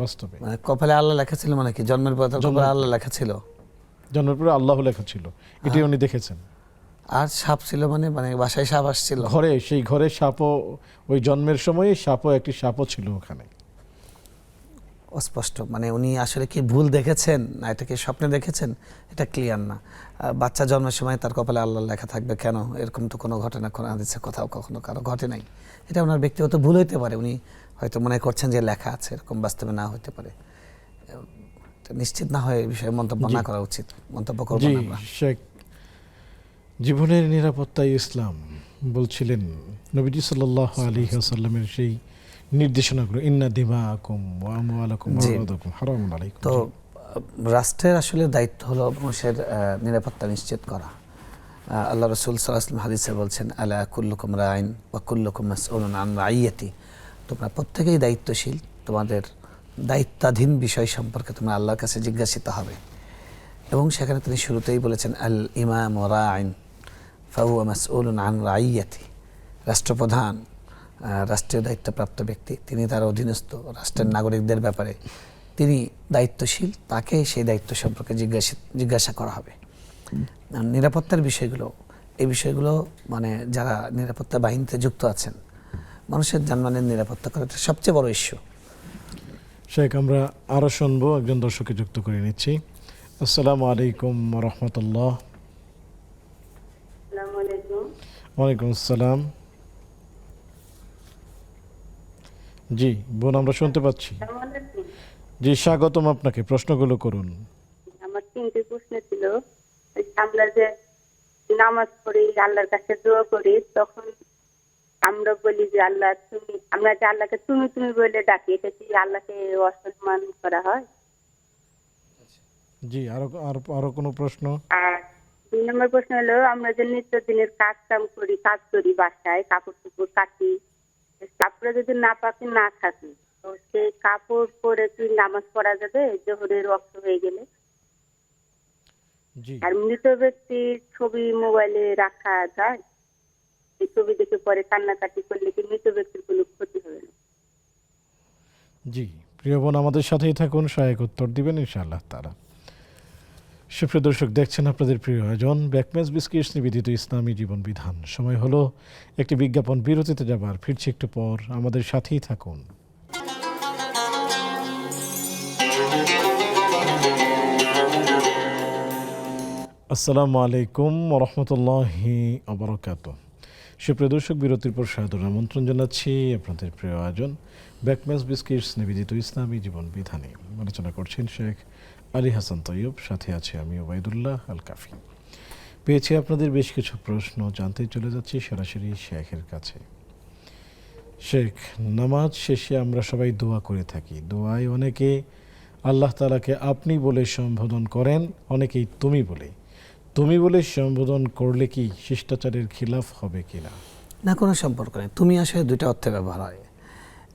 বাস্তবে মানে কপালে আল্লাহ লেখা ছিল মানে কি? জন্মের পর তার কপালে আল্লাহ লেখা ছিল, জন্মের পরে আল্লাহ লেখা ছিল, এটাই উনি দেখেছেন। আর সাপ ছিল মানে মানে বাসায় সাপ আসছিল? ঘরে, সেই ঘরে সাপও, ওই জন্মের সময় সাপও, একটি সাপও ছিল ওখানে। অস্পষ্ট, মানে উনি আসলে কি ভুল দেখেছেন না এটা কি স্বপ্নে দেখেছেন এটা ক্লিয়ার না। বাচ্চা জন্মের সময় তার কপালে আল্লাহ লেখা থাকবে কেন? এরকম তো কোনো ঘটনা কোনো হাদিসে কোথাও কখনো কারো ঘটে নাই। এটা ওনার ব্যক্তিগত ভুল হইতে পারে, উনি হয়তো মনে করছেন যে লেখা আছে, এরকম বাস্তবে না হতে পারে। তো নিশ্চিত না হয়ে এই বিষয়ে মন্তব্য না করা উচিত, মন্তব্য করব জি না আমরা। শেখ, জীবনের নিরাপত্তায় ইসলাম বলছিলেন নবীজি সাল্লাল্লাহু আলাইহি ওয়াসাল্লামের সেই নির্দেশনাগুলো, ইন্না দিমাআকুম ওয়া আমওয়ালাকুম ওয়া আওরাদাকুম হারামুন আলাইকুম। তো রাষ্ট্রের আসলে দায়িত্ব হলো মানুষের নিরাপত্তা নিশ্চিত করা। আল্লাহ রাসূল সাল্লাল্লাহু আলাইহি ওয়াসাল্লাম হাদিসে বলছেন, আলা কুল্লুকুম রাইন ওয়া কুল্লুকুম মাসউলুন আন রাইয়াতি, তোমরা প্রত্যেকেই দায়িত্বশীল, তোমাদের দায়িত্বাধীন বিষয় সম্পর্কে তোমরা আল্লাহর কাছে জিজ্ঞাসিত হবে। এবং সেখানে তিনি শুরুতেই বলেছেন, আল ইমাম রাইন ফাহুয়া মাসউলুন আন রাইয়াতি, রাষ্ট্রপ্রধান, রাষ্ট্রীয় দায়িত্বপ্রাপ্ত ব্যক্তি, তিনি তার অধীনস্থ রাষ্ট্রের নাগরিকদের ব্যাপারে তিনি দায়িত্বশীল, তাকে সেই দায়িত্ব সম্পর্কে জিজ্ঞাসা করা হবে। নিরাপত্তার বিষয়গুলো, এই বিষয়গুলো মানে যারা নিরাপত্তা বাহিনীতে যুক্ত আছেন, মানুষের জানমালের নিরাপত্তা করাটা সবচেয়ে বড় ইস্যু। শেখ, আমরা আরও শুনবো, একজন দর্শককে যুক্ত করে নিচ্ছি। আসসালামু আলাইকুম ওয়া রাহমাতুল্লাহ। আসসালামু আলাইকুম। ওয়ালাইকুম আসসালাম। জি বোন, আমরা শুনতে পাচ্ছি। জি, স্বাগতম আপনাকে, প্রশ্নগুলো করুন। আমার 3টি প্রশ্ন ছিল। আমরা যে নামাজ পড়ি, আল্লাহর কাছে দোয়া করি, তখন আমরা বলি যে আল্লাহ তুমি, আমরা যে আল্লাহকে তুমি তুমি বলে ডাকি, এটা কি আল্লাহকে অসম্মান করা হয়? জি, আরো কোনো প্রশ্ন? আর 2 নম্বর প্রশ্ন হলো, আমরা যে নিত্যদিনের কাজ করি বাসায়, কাপড় চোপড় কাটি, কাপড়ে যদি না পাকি না থাকে, তো সেই কাপড় পরে কি নামাজ পড়া যাবে জোহরের ওয়াক্ত হয়ে গেলে? জি, আর মৃত ব্যক্তির ছবি মোবাইলে রাখা যায়? এই ছবি দেখে পরে কান্নাকাটি করলে কি মৃত ব্যক্তির কোনো ক্ষতি হবে না? জি প্রিয় বোন, আমাদের সাথেই থাকুন, সহায়ক উত্তর দিবেন ইনশাআল্লাহ তাআলা। সুপ্রিয় দর্শক, দেখছেন আপনাদের প্রিয় আয়োজন ব্যাকম্যাচ বিস্কিটস নিবেদিত ইসলামী জীবন বিধান। সময় হলো একটি বিজ্ঞাপন বিরতিতে যাবার, ফিরছি একটু পর, আমাদের সাথেই থাকুন। আসসালামু আলাইকুম ওয়া রাহমাতুল্লাহি ওয়া বারাকাতুহু। সুপ্রিয় দর্শক, বিরতির পর সাদর আমন্ত্রণ জানাচ্ছি আপনাদের প্রিয় আয়োজন ব্যাকম্যাচ বিস্কিটস নিবেদিত ইসলামী জীবন বিধানে। আলোচনা করছেন শেখ আলী হাসান তৈয়ব, সাথে আছে আমি ওবায়দুল্লাহ আল কাফি। পেয়েছি আপনাদের বেশ কিছু প্রশ্ন, জানতে চলে যাচ্ছি সরাসরি শেখের কাছে। শেখ, নামাজ শেষে আমরা সবাই দোয়া করে থাকি, দোয়ায় অনেকে আল্লাহ তাআলাকে আপনি বলে সম্বোধন করেন, অনেকেই তুমি বলে। তুমি বলে সম্বোধন করলে কি শিষ্টাচারের খিলাফ হবে কিনা? না, কোনো সম্পর্ক নেই। তুমি আসলে 2টা অর্থে ব্যবহার হয়,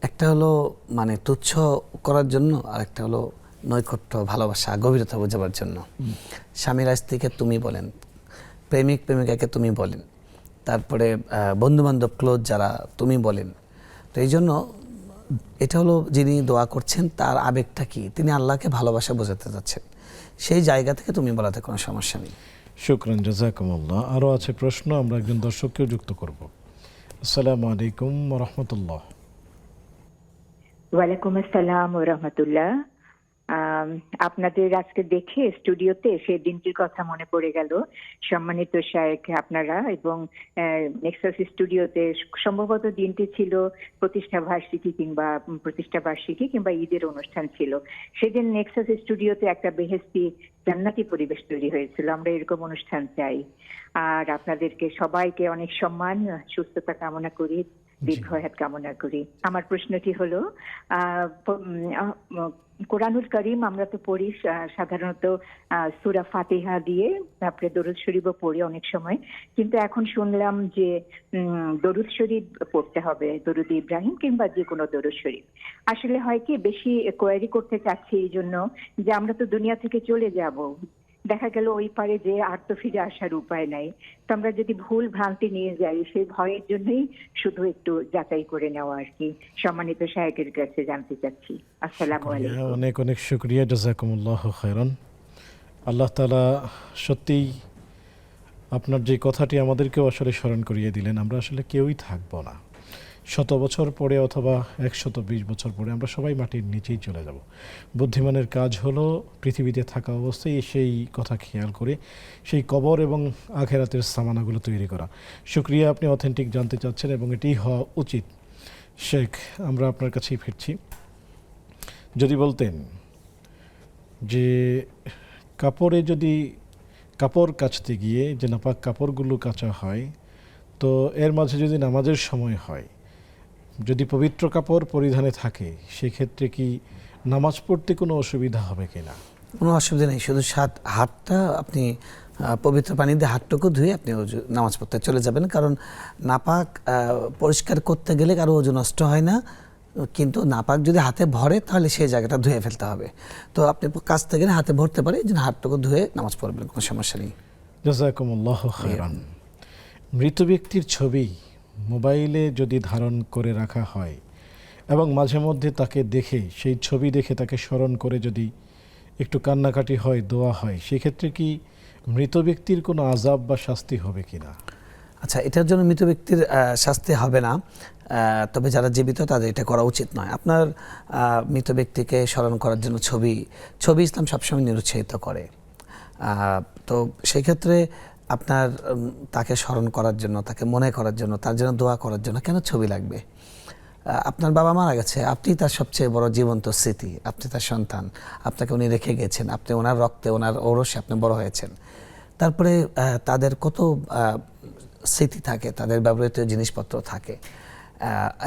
একটা হলো মানে তুচ্ছ করার জন্য, আর একটা হলো নৈকট্য, ভালোবাসা, গভীরতা বোঝাবার জন্য। স্বামীরা স্ত্রীকে তুমি বলেন, প্রেমিক প্রেমিকাকে তুমি বলেন, তারপরে বন্ধুবান্ধব ক্লোজ যারা তুমি বলেন। তো এই জন্য এটা হলো যিনি দোয়া করছেন তার আবেগটা কি, তিনি আল্লাহকে ভালোবাসা বোঝাতে যাচ্ছেন, সেই জায়গা থেকে তুমি বলাতে কোনো সমস্যা নেই। শুকরান, জাযাকুমুল্লাহ। আরও আছে প্রশ্ন, আমরা একজন দর্শককেও যুক্ত করব। আসসালামু আলাইকুম ওয়া রাহমাতুল্লাহ। ওয়ালাইকুম আসসালাম ওয়া রাহমাতুল্লাহ। আপনাদের আজকে দেখে স্টুডিওতে সেই দিনটির কথা মনে পড়ে গেল। সম্মানিত শায়েখ আপনারা এবং নেক্সাস স্টুডিওতে সম্ভবত দিনটি ছিল প্রতিষ্ঠা বার্ষিকী কিংবা ঈদের অনুষ্ঠান ছিল। সেদিন নেক্সাস স্টুডিওতে একটা বেহেশতি জান্নাতি পরিবেশ তৈরি হয়েছিল। আমরা এরকম অনুষ্ঠান চাই। আর আপনাদেরকে সবাইকে অনেক সম্মান, সুস্থতা কামনা করি, দীর্ঘায়ু কামনা করি। আমার প্রশ্নটি হলো, কোরআনুল করিম আমরা তো পড়ি সাধারণত সূরা ফাতিহা দিয়ে, তারপরে দরুদ শরীফও পড়ি অনেক সময়, কিন্তু এখন শুনলাম যে দরুদ শরীফ পড়তে হবে, দরুদ ইব্রাহিম কিংবা যে কোনো দরুদ শরীফ। আসলে হয় কি, বেশি কোয়ারি করতে চাচ্ছি এই জন্য যে আমরা তো দুনিয়া থেকে চলে যাব, দেখা গেল ওই পারে যে আর তো ফিরে আসার উপায় নাই। তো আমরা যদি ভুল ভ্রান্তি নিয়ে যাই, সেই ভয়ের জন্যই শুধু একটু যাচাই করে নেওয়া আর কি। সম্মানিত শায়েখের কাছে জানতে চাচ্ছি। আসসালামু আলাইকুম। অনেক অনেক শুকরিয়া, জাযাকুমুল্লাহু খায়রান। আল্লাহ তাআলা সত্যিই আপনার যে কথাটি আমাদেরকেও আসলে স্মরণ করিয়ে দিলেন, আমরা আসলে কেউই থাকবো না। 100 বছর পরে অথবা 120 বছর পরে আমরা সবাই মাটির নিচেই চলে যাব। বুদ্ধিমানের কাজ হলো পৃথিবীতে থাকা অবস্থায় সেই কথা খেয়াল করে সেই কবর এবং আখেরাতের সামানাগুলো তৈরি করা। শুকরিয়া, আপনি অথেন্টিক জানতে চাচ্ছেন এবং এটি হওয়া উচিত। শেখ, আমরা আপনার কাছেই ফিরছি। যদি বলতেন যে কাপড়ে যদি কাপড় কাচতে গিয়ে যে নাপাক কাপড়গুলো কাচা হয়, তো এর মাঝে যদি নামাজের সময় হয়, যদি পবিত্র কাপড় পরিধানে থাকে, সেক্ষেত্রে কি নামাজ পড়তে কোনো অসুবিধা হবে কিনা? কোনো অসুবিধা নেই, শুধু হাতটা আপনি পবিত্র পানি দিয়ে হাতটুকু ধুয়ে আপনি নামাজ পড়তে চলে যাবেন। কারণ নাপাক পরিষ্কার করতে গেলে কারো ওজু নষ্ট হয় না, কিন্তু নাপাক যদি হাতে ভরে তাহলে সেই জায়গাটা ধুয়ে ফেলতে হবে। তো আপনি কাচতে গেলে হাতে ভরতে পারে, এই জন্য হাতটুকু ধুয়ে নামাজ পড়বেন, কোনো সমস্যা নেই। জাযাকুমুল্লাহু খায়রান। মৃত ব্যক্তির ছবি মোবাইলে যদি ধারণ করে রাখা হয় এবং মাঝে মধ্যে তাকে দেখে, সেই ছবি দেখে তাকে স্মরণ করে যদি একটু কান্নাকাটি হয়, দোয়া হয়, সেক্ষেত্রে কি মৃত ব্যক্তির কোনো আযাব বা শাস্তি হবে কিনা? আচ্ছা, এটার জন্য মৃত ব্যক্তির শাস্তি হবে না, তবে যারা জীবিত তাদের এটা করা উচিত নয়। আপনার মৃত ব্যক্তিকে স্মরণ করার জন্য ছবি ইসলাম সবসময় নিরুৎসাহিত করে। তো সেই ক্ষেত্রে আপনার তাকে স্মরণ করার জন্য, তাকে মনে করার জন্য, তার জন্য দোয়া করার জন্য কেন ছবি লাগবে? আপনার বাবা মারা গেছে, আপনি তার সবচেয়ে বড় জীবন্ত স্মৃতি, আপনি তার সন্তান, আপনাকে উনি রেখে গেছেন, আপনি ওনার রক্তে, ওনার ঔরসে আপনি বড় হয়েছেন। তারপরে তাদের কত স্মৃতি থাকে, তাদের ব্যবহৃত জিনিসপত্র থাকে,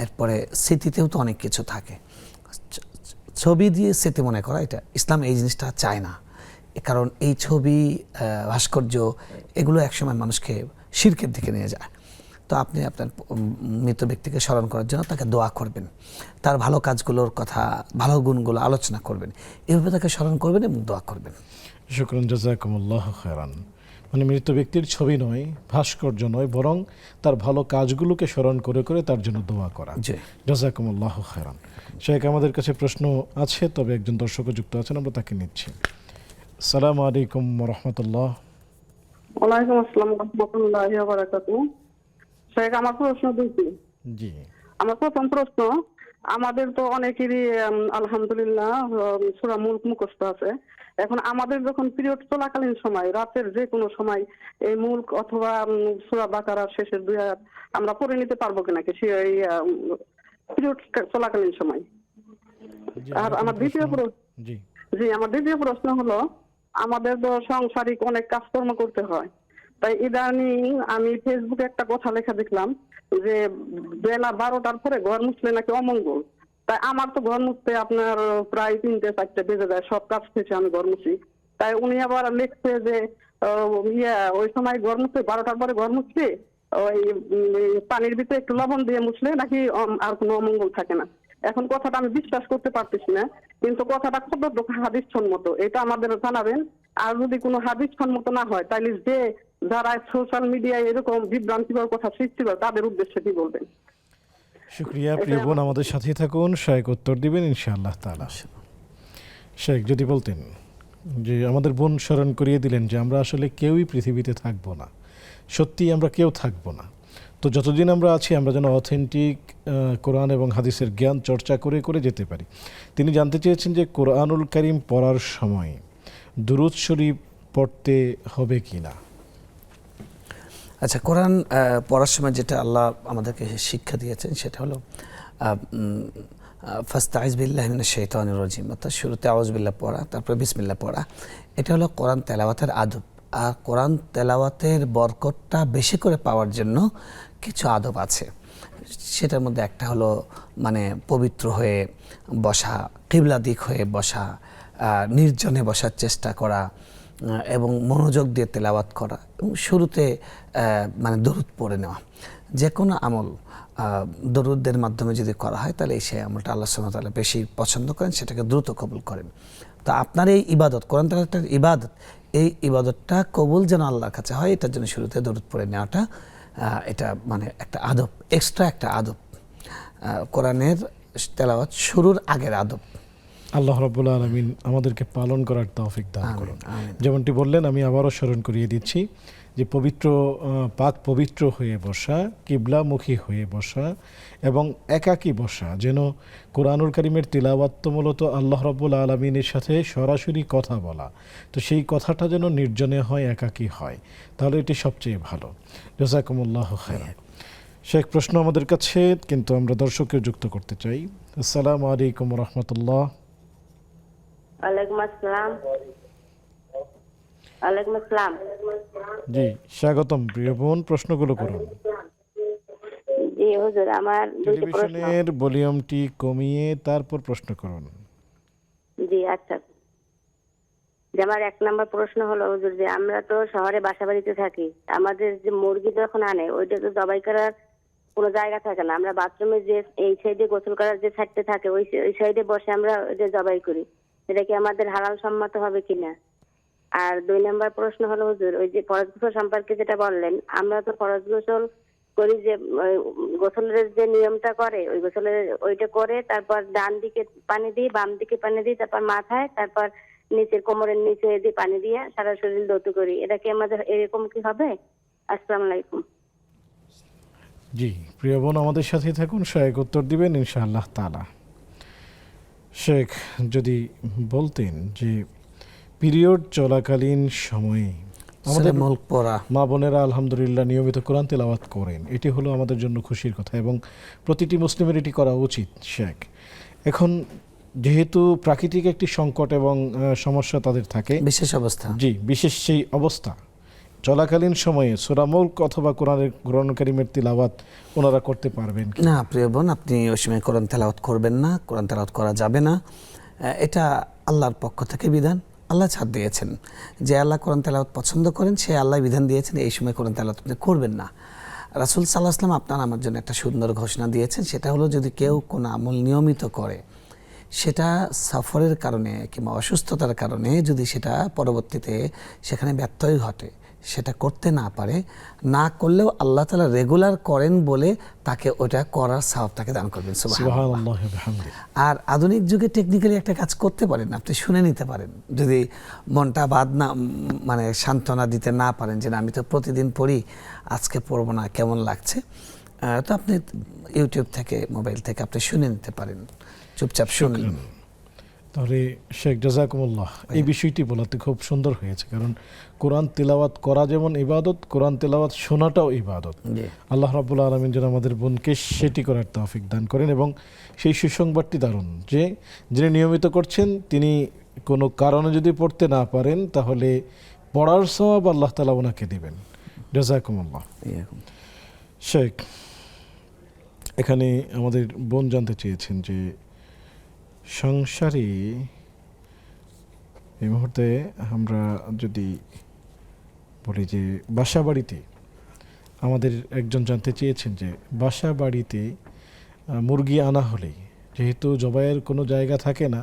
এরপরে স্মৃতিতেও তো অনেক কিছু থাকে। ছবি দিয়ে স্মৃতি মনে করা, এটা ইসলাম এই জিনিসটা চায় না। কারণ এই ছবি, ভাস্কর্য, এগুলো একসময় মানুষকে শিরকের দিকে নিয়ে যায়। তো আপনি আপনার মৃত ব্যক্তিকে স্মরণ করার জন্য তাকে দোয়া করবেন, তার ভালো কাজগুলোর কথা, ভালো গুণগুলো আলোচনা করবেন, এভাবে তাকে স্মরণ করবেন এবং দোয়া করবেন। শুকরান, জাযাকুমুল্লাহু খায়রান। মানে মৃত ব্যক্তির ছবি নয়, ভাস্কর্য নয়, বরং তার ভালো কাজগুলোকে স্মরণ করে করে তার জন্য দোয়া করা। জাযাকুমুল্লাহু খায়রান। শেখ, আমাদের কাছে প্রশ্ন আছে, তবে একজন দর্শকও যুক্ত আছেন, আমরা তাকে নিচ্ছি। আসসালামু আলাইকুম ওয়া রাহমাতুল্লাহ। ওয়ালাইকুম আসসালাম ওয়া রাহমাতুল্লাহি ওয়া বারাকাতুহু। শেখ, আমার প্রশ্ন দুটি। জি। আমার প্রথম প্রশ্ন, আমাদের তো অনেকেরই আলহামদুলিল্লাহ সূরা মুলক মুখস্থ আছে। এখন আমাদের যখন পিরিয়ড চলাকালীন সময়, রাতের যে কোনো সময় এই মুলক অথবা সূরা বাকারার শেষের 2 আয়াত আমরা পড়ে নিতে পারবো কিনা সেই পিরিয়ড চলাকালীন সময়? আর আমার দ্বিতীয় প্রশ্ন হলো, আমাদের তো সাংসারিক অনেক কাজকর্ম করতে হয়, তাই ইদানিং আমি ফেসবুকে একটা কথা লেখা দেখলাম যে বেলা 12টার পরে ঘর মুছলে নাকি অমঙ্গল। তাই আমার তো ঘর মুছতে আপনার প্রায় 3-4টা বেজে যায়, সব কাজ শেষে আমি ঘর মুছি। তাই উনি আবার লিখছে যে ওই সময় ঘর মুছতে, 12টার পরে ঘর মুছলে ওই পানির ভিতরে একটু লবণ দিয়ে মুছলে নাকি আর কোনো অমঙ্গল থাকে না। এখন কথাটা আমি বিশ্বাস করতে পারতেছি না, কিন্তু কথাটা কতটুকু হাদিস সম্মত এটা আমাদের জানাবেন। আর যদি কোনো হাদিস সম্মত না হয়, তাহলে যারা সোশ্যাল মিডিয়ায় এরকম বিভ্রান্তিকর কথা সৃষ্টি করে তাদের উদ্দেশ্যে কি বলবেন? শুকরিয়া, প্রিয় বোন, আমাদের সাথেই থাকুন, শেখ উত্তর দিবেন ইনশাআল্লাহ তাআলা। শেখ, যদি বলতেন যে আমাদের বোন স্মরণ করিয়ে দিলেন যে আমরা আসলে কেউই পৃথিবীতে থাকবো না, সত্যি আমরা কেউ থাকবো না, তো যতদিন আমরা আছি আমরা যেন অথেন্টিক কোরআন এবং হাদিসের জ্ঞান চর্চা করে করে যেতে পারি। তিনি জানতে চেয়েছেন যে কোরআনুল কারীম পড়ার সময় দুরূদ শরীফ পড়তে হবে কি না। আচ্ছা, কোরআন পড়ার সময় যেটা আল্লাহ আমাদেরকে শিক্ষা দিয়েছেন সেটা হলো ফাস্তাইজ বিল্লাহি মিনাশ শাইতানির রাজিম, অর্থাৎ শুরুতে আউযু বিল্লাহ পড়া, তারপরে বিসমিল্লাহ পড়া। এটা হলো কোরআন তেলাওয়াতের আদব। আর কোরআন তেলাওয়াতের বরকতটা বেশি করে পাওয়ার জন্য কিছু আদব আছে। সেটার মধ্যে একটা হলো মানে পবিত্র হয়ে বসা, কিবলা দিক হয়ে বসা, নির্জনে বসার চেষ্টা করা এবং মনোযোগ দিয়ে তেলাওয়াত করা, এবং শুরুতে মানে দরুদ পড়ে নেওয়া। যে কোনো আমল দরুদের মাধ্যমে যদি করা হয় তাহলে সেই আমলটা আল্লাহ সুবহানাহু ওয়া তাআলা বেশি পছন্দ করেন, সেটাকে দ্রুত কবুল করেন। তো আপনার এই ইবাদত, কোরআন তেলাওয়াতের ইবাদত, এই ইবাদতটা কবুল যেন আল্লাহর কাছে হয়, এটার জন্য শুরুতে দরুদ পড়ে নেওয়াটা এটা মানে একটা আদব, এক্সট্রা একটা আদব, কোরআনের তেলাওয়াত শুরুর আগের আদব। আল্লাহ রাব্বুল আলামিন আমাদেরকে পালন করার তৌফিক দান করুন। যেমনটি বললেন, আমি আবারও স্মরণ করিয়ে দিচ্ছি যে পাক পবিত্র হয়ে বসা, কিবলামুখী হয়ে বসা এবং একাকী বসা, যেন কোরআনুল কারীমের তিলাওয়াত তো মূলত আল্লাহ রাব্বুল আলামিনের সাথে সরাসরি কথা বলা, তো সেই কথাটা যেন নির্জনে হয়, একাকী হয়, তাহলে এটি সবচেয়ে ভালো। জাযাকুমুল্লাহু খাইরান। শেখ, প্রশ্ন আমাদের কাছে, কিন্তু আমরা দর্শককে যুক্ত করতে চাই। আসসালামু আলাইকুম ওয়া রাহমাতুল্লাহ। ওয়ালাইকুম আসসালাম। ওয়ালাইকুম আসসালাম। জি, স্বাগতম প্রিয় বোন, প্রশ্নগুলো করুন। জি হুজুর, আমার দুইটা প্রশ্ন। টেলিভিশনের ভলিউমটি কমিয়ে তারপর প্রশ্ন করুন। জি আচ্ছা। যে আমার 1 নম্বর প্রশ্ন হলো হুজুর, যে আমরা তো শহরে বাসাবাড়িতে থাকি, আমাদের যে মুরগি যখন আনে ওইটা তো জবাই করার কোনো জায়গা থাকে না। আমরা বাথরুমে যে এই সাইডে গোসল করার যে সাইডটা থাকে ওই সাইডে বসে আমরা ওইটা জবাই করি, এটা কি আমাদের হালাল সম্মত হবে কিনা? আর 2 নম্বর প্রশ্ন হলো হুজুর, ওই যে ফরজ গোসল সম্পর্কে যেটা বললেন, আমরা তো ফরজ গোসল করি, যে গোসলের যে নিয়মটা করে ওই গোসলের ওইটা করে তারপর ডান দিকে পানি দিই, বাম দিকে পানি দিই, তারপর মাথায়, তারপর নিচের কোমরের নিচে দিয়ে পানি দিয়ে সারা শরীর ধৌত করি, এটা কি আমাদের এরকম কি হবে? আসসালামু আলাইকুম। জি প্রিয় বোন, আমাদের সাথে থাকুন, সহায়ক উত্তর দিবেন ইনশাআল্লাহ তাআলা। শেখ, যদি বলতেন যে পিরিয়ড চলাকালীন সময়ে আমাদের মুলক পড়া, মা বোনেরা আলহামদুলিল্লাহ নিয়মিত কোরআন তেলাওয়াত করেন, এটি হলো আমাদের জন্য খুশির কথা এবং প্রতিটি মুসলিমের এটি করা উচিত। শেখ, এখন যেহেতু প্রাকৃতিক একটি সংকট এবং সমস্যা তাদের থাকে, বিশেষ অবস্থা, জি বিশেষ সেই অবস্থা চলাকালীন সময়ে সূরা মুলক অথবা কোরআন কারীমের তিলাওয়াত ওনারা করতে পারবেন কি? না প্রিয় বোন, আপনি ওই সময় কোরআন তেলাওয়াত করবেন না, কোরআন তেলাওয়াত করা যাবে না। এটা আল্লাহর পক্ষ থেকে বিধান, আল্লাহ ছাড় দিয়েছেন। যে আল্লাহ কোরআন তেলাওয়াত পছন্দ করেন সে আল্লাহ বিধান দিয়েছেন এই সময় কোরআন তেলাওয়াত আপনি করবেন না। রাসূল সাল্লাল্লাহু আলাইহি ওয়াসাল্লাম আপনার আমার জন্য একটা সুন্দর ঘোষণা দিয়েছেন, সেটা হলো যদি কেউ কোনো আমল নিয়মিত করে, সেটা সফরের কারণে কিংবা অসুস্থতার কারণে যদি সেটা পরবর্তীতে সেখানে ব্যত্যয় ঘটে, সেটা করতে না পারে, না করলেও আল্লাহ তাআলা রেগুলার করেন বলে তাকে ওটা করার সওয়াব তাকে দান করবেন। সুবহানাল্লাহ ওয়া বিহামদিহি। আর আধুনিক যুগে টেকনিক্যালি একটা কাজ করতে পারেন, আপনি শুনে নিতে পারেন, যদি মনটা মানে সান্ত্বনা দিতে না পারেন যে না আমি তো প্রতিদিন পড়ি, আজকে পড়বো না, কেমন লাগছে, তো আপনি ইউটিউব থেকে, মোবাইল থেকে আপনি শুনে নিতে পারেন, চুপচাপ শুনলেন। তাহলে শেখ, জাযাকুমুল্লাহ, এই বিষয়টি বলাতে খুব সুন্দর হয়েছে, কারণ কোরআন তেলাওয়াত করা যেমন ইবাদত, কোরআন তেলাওয়াত শোনাটাও ইবাদত। আল্লাহ রাব্বুল আলামিন যেন আমাদের বোনকে সেটি করার তৌফিক দান করেন এবং সেই সুসংবাদটি দারুণ যে যিনি নিয়মিত করছেন তিনি কোনো কারণে যদি পড়তে না পারেন তাহলে পড়ার সওয়াব আল্লাহ তাআলা ওনাকে দিবেন। জাযাকুমুল্লাহ। শেখ, এখানে আমাদের বোন জানতে চেয়েছেন যে সংসারে এই মুহূর্তে আমরা যদি বলি যে বাসা বাড়িতে, আমাদের একজন জানতে চেয়েছেন যে বাসা বাড়িতে মুরগি আনা হলে যেহেতু জবাইয়ের কোনো জায়গা থাকে না,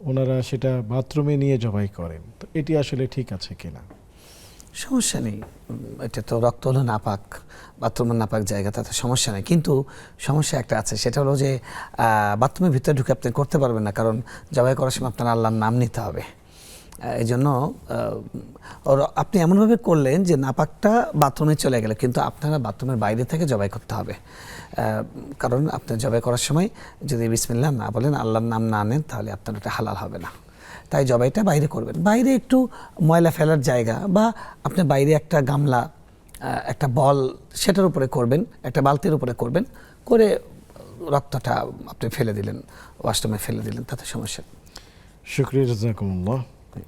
ওনারা সেটা বাথরুমে নিয়ে জবাই করেন, তো এটি আসলে ঠিক আছে কিনা? সমস্যা নেই, এটা তো রক্ত হলো নাপাক, বাথরুমের নাপাক জায়গা, তাতে সমস্যা নেই। কিন্তু সমস্যা একটা আছে, সেটা হলো যে বাথরুমের ভিতরে ঢুকে আপনি করতে পারবেন না, কারণ জবাই করার সময় আপনার আল্লাহর নাম নিতে হবে। এই জন্য আপনি এমনভাবে করলেন যে নাপাকটা বাথরুমে চলে গেল, কিন্তু আপনারা বাথরুমের বাইরে থেকে জবাই করতে হবে। কারণ আপনি জবাই করার সময় যদি বিসমিল্লাহ না বলেন, আল্লাহর নাম না নেন, তাহলে আপনার ওটা হালাল হবে না। তাই জবাইটা বাইরে করবেন। বাইরে একটু ময়লা ফেলার জায়গা, বা আপনি বাইরে একটা গামলা, একটা বল, সেটার উপরে করবেন, একটা বালতির উপরে করবেন, করে রক্তটা আপনি ফেলে দিলেন, ওয়াশরুমে ফেলে দিলেন, তাতে সমস্যা নেই। শুকরিয়া, জাযাকুমুল্লাহ।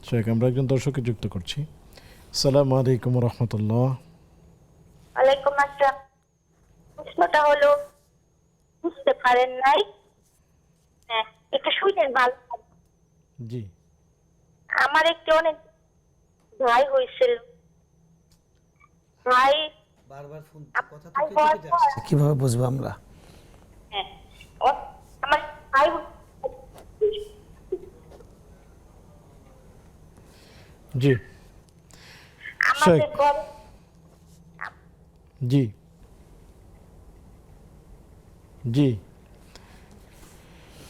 শেখ, আমরা একজন দর্শককে যুক্ত করছি। আসসালামু আলাইকুম ওয়া রাহমাতুল্লাহ। ওয়ালাইকুম আসসালাম। প্রশ্নটা হলো, বুঝতে পারেন নাই, হ্যাঁ একটু শুনেন ভালো। জি, আমার একটি অনেক ভাই হয়েছিল, ভাই বারবার ফোন কথা ভাই হওয়ার পর- কিভাবে বুঝবো আমরা? হ্যাঁ, আমার ভাই জি, আমাদের শেখ। ঘরে জি, জি।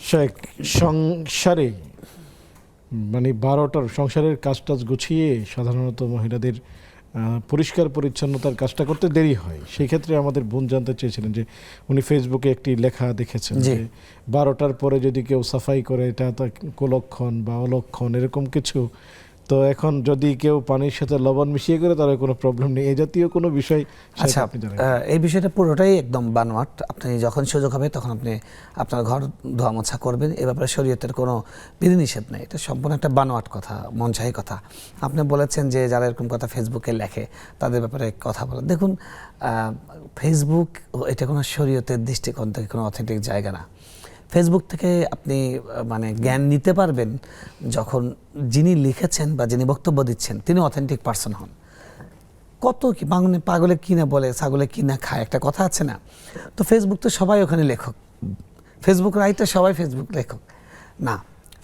শেখ, সংসারে মানে 12টার সংসারের কাজ টাজ গুছিয়ে সাধারণত মহিলাদের পরিষ্কার পরিচ্ছন্নতার কাজটা করতে দেরি হয়। সেই ক্ষেত্রে আমাদের বোন জানতে চেয়েছিলেন যে উনি ফেসবুকে একটি লেখা দেখেছেন জি। যে 12টার পরে যদি কেউ সাফাই করে এটা তো কুলক্ষণ বা অলক্ষণ এরকম কিছু। তো এখন যদি কেউ পানির সাথে লবণ মিশিয়ে করে, তাহলে কোনো প্রবলেম নেই, এই জাতীয় কোনো বিষয়? আচ্ছা, আপনি জানেন? এই বিষয়টা পুরোটাই একদম বানোয়াট। আপনি যখন সুযোগ হবে তখন আপনি আপনার ঘর ধোয়া মোছা করবেন, এ ব্যাপারে শরীয়তের কোনো বিধিনিষেধ নেই। এটা সম্পূর্ণ একটা বানোয়াট কথা, মন চাই কথা। আপনি বলেছেন যে যারা এরকম কথা ফেসবুকে লেখে তাদের ব্যাপারে কথা বলে। দেখুন, ফেসবুক এটা কোনো শরীয়তের দৃষ্টিকোণ থেকে কোনো অথেন্টিক জায়গা না। ফেসবুক থেকে আপনি মানে জ্ঞান নিতে পারবেন যখন যিনি লিখেছেন বা যিনি বক্তব্য দিচ্ছেন তিনি অথেন্টিক পার্সন হন। কত কি পাগলে কি না বলে, ছাগলে কি না খায়, একটা কথা আছে না? তো ফেসবুক তো সবাই ওখানে লেখক, ফেসবুক রাইটার সবাই ফেসবুক লেখক না।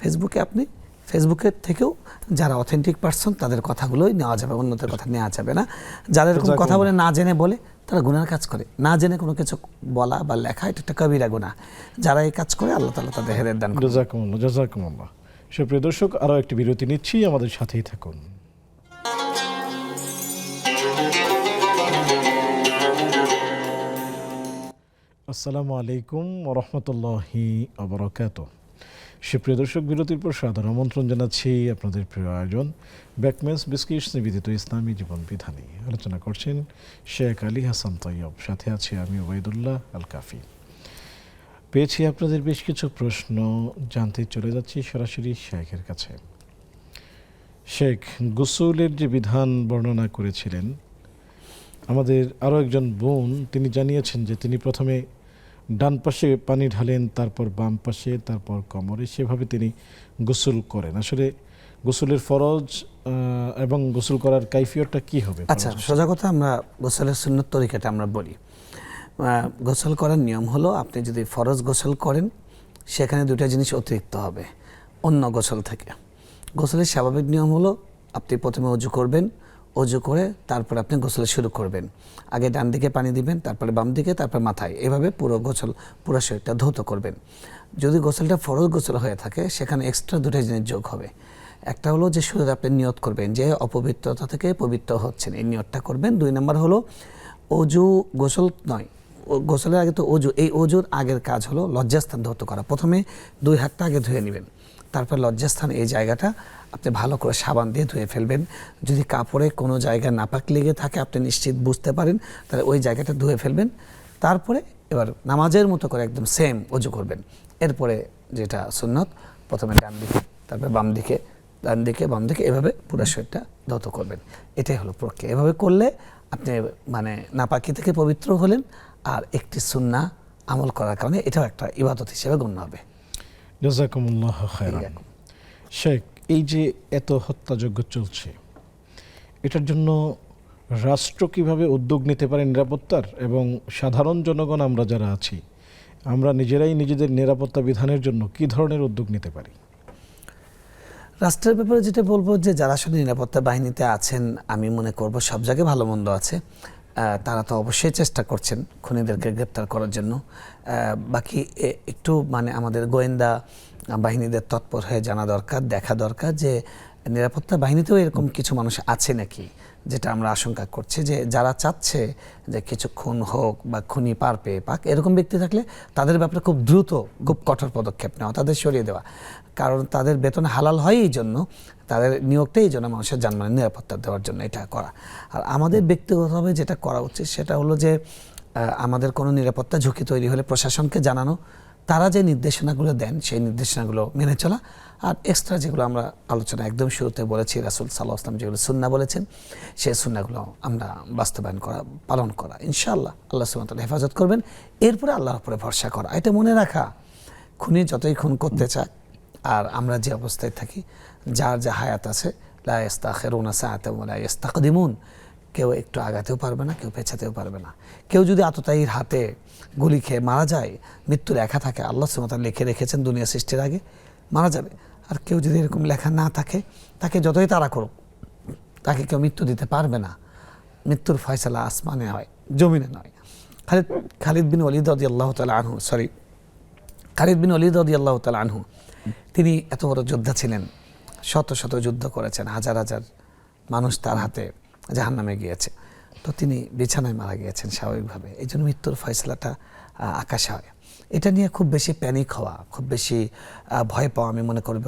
ফেসবুকে আপনি ফেসবুকের থেকেও যারা অথেন্টিক পার্সন তাদের কথাগুলোই নেওয়া যাবে, অন্যদের কথা নেওয়া যাবে না। যারা এরকম কথা বলে না জেনে বলে, তারা গুনার কাজ করে। না জেনে কোনো কিছু বলা বা লেখা এটা একটা কবিরা গুনাহ। যারা এই কাজ করে আল্লাহ তাআলা তাদের হেদায়েত দান করেন। জাযাকুমুল্লাহ, জাযাকুমুল্লাহ। সুপ্রিয় দর্শক, আরও একটি বিরতি নিচ্ছি, আমাদের সাথেই থাকুন। আসসালামু আলাইকুম ওয়া রাহমাতুল্লাহি ওয়া বারাকাতুহু। সুপ্রিয় দর্শক, বিরতির পর সাদর আমন্ত্রণ জানাচ্ছি আপনাদের প্রিয় আয়োজন ব্যাকমেন্স বিস্কিটস নিবেদিত ইসলামী জীবন বিধানে। আলোচনা করছেন শেখ আলী হাসান তৈয়ব, সাথে আছি আমি ওবায়দুল্লাহ আল কাফি। পেয়েছি আপনাদের বেশ কিছু প্রশ্ন, জানতে চলে যাচ্ছি সরাসরি শেখের কাছে। শেখ, গোসলের যে বিধান বর্ণনা করেছিলেন, আমাদের আরও একজন বোন তিনি জানিয়েছেন যে তিনি প্রথমে ডান পাশে পানি ঢালেন, তারপর বাম পাশে, তারপর কোমরে, সেভাবে তিনি গোসল করেন। আসলে গোসলের ফরজ এবং গোসল করার কাইফিয়তটা কি হবে? আচ্ছা, সোজা কথা আমরা গোসলের সুন্নত তরিকাটা আমরা বলি। গোসল করার নিয়ম হলো, আপনি যদি ফরজ গোসল করেন সেখানে দুটা জিনিস অতিরিক্ত হবে অন্য গোসল থেকে। গোসলের স্বাভাবিক নিয়ম হলো আপনি প্রথমে অজু করবেন, অজু করে তারপর আপনি গোসল শুরু করবেন। আগে ডান দিকে পানি দিবেন, তারপরে বাম দিকে, তারপর মাথায়, এভাবে পুরো গোসল, পুরো শরীরটা ধৌত করবেন। যদি গোসলটা ফরজ গোসল হয়ে থাকে সেখানে এক্সট্রা দুটো জিনিস যোগ হবে। একটা হলো যে শুরু আপনি নিয়ত করবেন যে অপবিত্রতা থেকে পবিত্র হচ্ছেন, এই নিয়তটা করবেন। 2 নম্বর হলো অজু, গোসল নয়, গোসলের আগে তো অজু, এই অজুর আগের কাজ হলো লজ্জাস্থান ধৌত করা। প্রথমে 2 হাতটা আগে ধুয়ে নেবেন, তারপর লজ্জাস্থান এই জায়গাটা আপনি ভালো করে সাবান দিয়ে ধুয়ে ফেলবেন। যদি কাপড়ে কোনো জায়গায় নাপাক লেগে থাকে আপনি নিশ্চিত বুঝতে পারেন, তাহলে ওই জায়গাটা ধুয়ে ফেলবেন। তারপরে এবার নামাজের মতো করে একদম সেম অজু করবেন। এরপরে যেটা সুন্নত, প্রথমে ডান দিকে, তারপর বাম দিকে, ডান দিকে, বাম দিকে, এভাবে পুরো শরীরটা ধৌত করবেন। এটাই হলো প্রক্রিয়া। এভাবে করলে আপনি মানে নাপাকি থেকে পবিত্র হলেন, আর একটি সুন্নাহ আমল করার কারণে এটাও একটা ইবাদত হিসেবে গণ্য হবে। জাযাকুমুল্লাহ খায়রান। শেখ, এই যে এত হত্যাযজ্ঞ চলছে, এটার জন্য রাষ্ট্র কিভাবে উদ্যোগ নিতে পারে নিরাপত্তার, এবং সাধারণ জনগণ আমরা যারা আছি আমরা নিজেরাই নিজেদের নিরাপত্তা বিধানের জন্য কি ধরনের উদ্যোগ নিতে পারি? রাষ্ট্রের ব্যাপারে যেটা বলবো, যে যারা আসলে নিরাপত্তা বাহিনীতে আছেন, আমি মনে করব সব জায়গায় ভালো মন্দ আছে, তারা তো অবশ্যই চেষ্টা করছেন খুনিদেরকে গ্রেপ্তার করার জন্য। বাকি একটু মানে আমাদের গোয়েন্দা বাহিনীদের তৎপর হয়ে জানা দরকার, দেখা দরকার যে নিরাপত্তা বাহিনীতেও এরকম কিছু মানুষ আছে নাকি, যেটা আমরা আশঙ্কা করছি, যে যারা চাচ্ছে যে কিছু খুন হোক বা খুনি পার পেয়ে পাক, এরকম ব্যক্তি থাকলে তাদের ব্যাপারে খুব দ্রুত খুব কঠোর পদক্ষেপ নেওয়া, তাদের সরিয়ে দেওয়া। কারণ তাদের বেতন হালাল হয় এই জন্য, তাদের নিয়োগটাই এই জন্য মানুষের জানমালের নিরাপত্তা দেওয়ার জন্য এটা করা। আর আমাদের ব্যক্তিগতভাবে যেটা করা উচিত সেটা হলো যে আমাদের কোনো নিরাপত্তা ঝুঁকি তৈরি হলে প্রশাসনকে জানানো, তারা যে নির্দেশনাগুলো দেন সেই নির্দেশনাগুলো মেনে চলা, আর এক্সট্রা যেগুলো আমরা আলোচনা একদম শুরুতে বলেছি, রাসূল সাল্লাল্লাহু আলাইহি ওয়াসাল্লাম যেগুলো সুন্নাহ বলেছেন সেই সুন্নাহগুলো আমরা বাস্তবায়ন করা, পালন করা। ইনশাআল্লাহ আল্লাহ সুবহানাহু ওয়া তাআলা হেফাজত করবেন। এরপরে আল্লাহর উপরে ভরসা করা। এটা মনে রাখা, খুনি যতই খুন করতে চায় আর আমরা যে অবস্থায় থাকি, যার যা হায়াত আছে, লা ইস্তাখিরুনা সাআতান ওয়া লা ইস্তাকদিমুন, কেউ একটু আগাতেও পারবে না, কেউ পেছাতেও পারবে না। কেউ যদি আততায়ীর হাতে গুলি খেয়ে মারা যায়, মৃত্যুর লেখা থাকে, আল্লাহ সুবহানাহু ওয়া তাআলা লিখে রেখেছেন দুনিয়া সৃষ্টির আগে মারা যাবে। আর কেউ যদি এরকম লেখা না থাকে, তাকে যতই তাড়া করুক, তাকে কেউ মৃত্যু দিতে পারবে না। মৃত্যুর ফয়সালা আসমানে হয়, জমিনে নয়। খালিদ বিন ওয়ালিদ রাদিয়াল্লাহু তাআলা আনহু, খালিদ বিন ওয়ালিদ রাদিয়াল্লাহু তাআলা আনহু, তিনি এত বড় যোদ্ধা ছিলেন, শত শত যুদ্ধ করেছেন, হাজার হাজার মানুষ তার হাতে জাহান্নামে গিয়েছে, তো তিনি বিছানায় মারা গিয়েছেন স্বাভাবিকভাবে। এই জন্য মৃত্যুর ফয়সালাটা আকাশে হয়। এটা নিয়ে খুব বেশি প্যানিক হওয়া, খুব বেশি ভয় পাওয়া, আমি মনে করব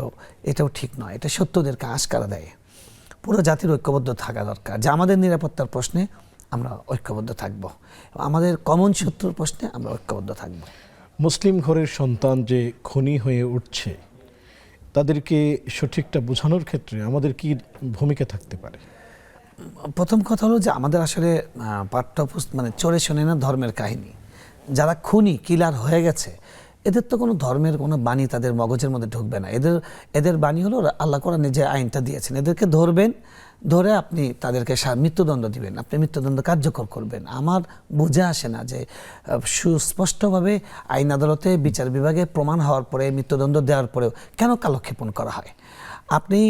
এটাও ঠিক নয়। এটা সত্যদেরকে আশকারা দেয়। পুরো জাতির ঐক্যবদ্ধ থাকা দরকার যে আমাদের নিরাপত্তার প্রশ্নে আমরা ঐক্যবদ্ধ থাকব, আমাদের কমন শত্রুর প্রশ্নে আমরা ঐক্যবদ্ধ থাকব। মুসলিম ঘরের সন্তান যে খুনি হয়ে উঠছে, তাদেরকে সঠিকটা বোঝানোর ক্ষেত্রে আমাদের কি ভূমিকা থাকতে পারে? প্রথম কথা হলো যে আমাদের আসলে পাঠ্যপুস্তক মানে চড়ে শোনে না ধর্মের কাহিনী। যারা খুনি কিলার হয়ে গেছে, এদের তো কোনো ধর্মের কোনো বাণী তাদের মগজের মধ্যে ঢুকবে না। এদের বাণী হলো আল্লাহ কোরআনে যে আইনটা দিয়েছেন, এদেরকে ধরবেন, ধরে আপনি তাদেরকে মৃত্যুদণ্ড দিবেন, আপনি মৃত্যুদণ্ড কার্যকর করবেন। আমার বুঝে আসে না যে সুস্পষ্টভাবে আইন আদালতে বিচার বিভাগে প্রমাণ হওয়ার পরে, মৃত্যুদণ্ড দেওয়ার পরেও কেন কালক্ষেপণ করা হয়। আপনি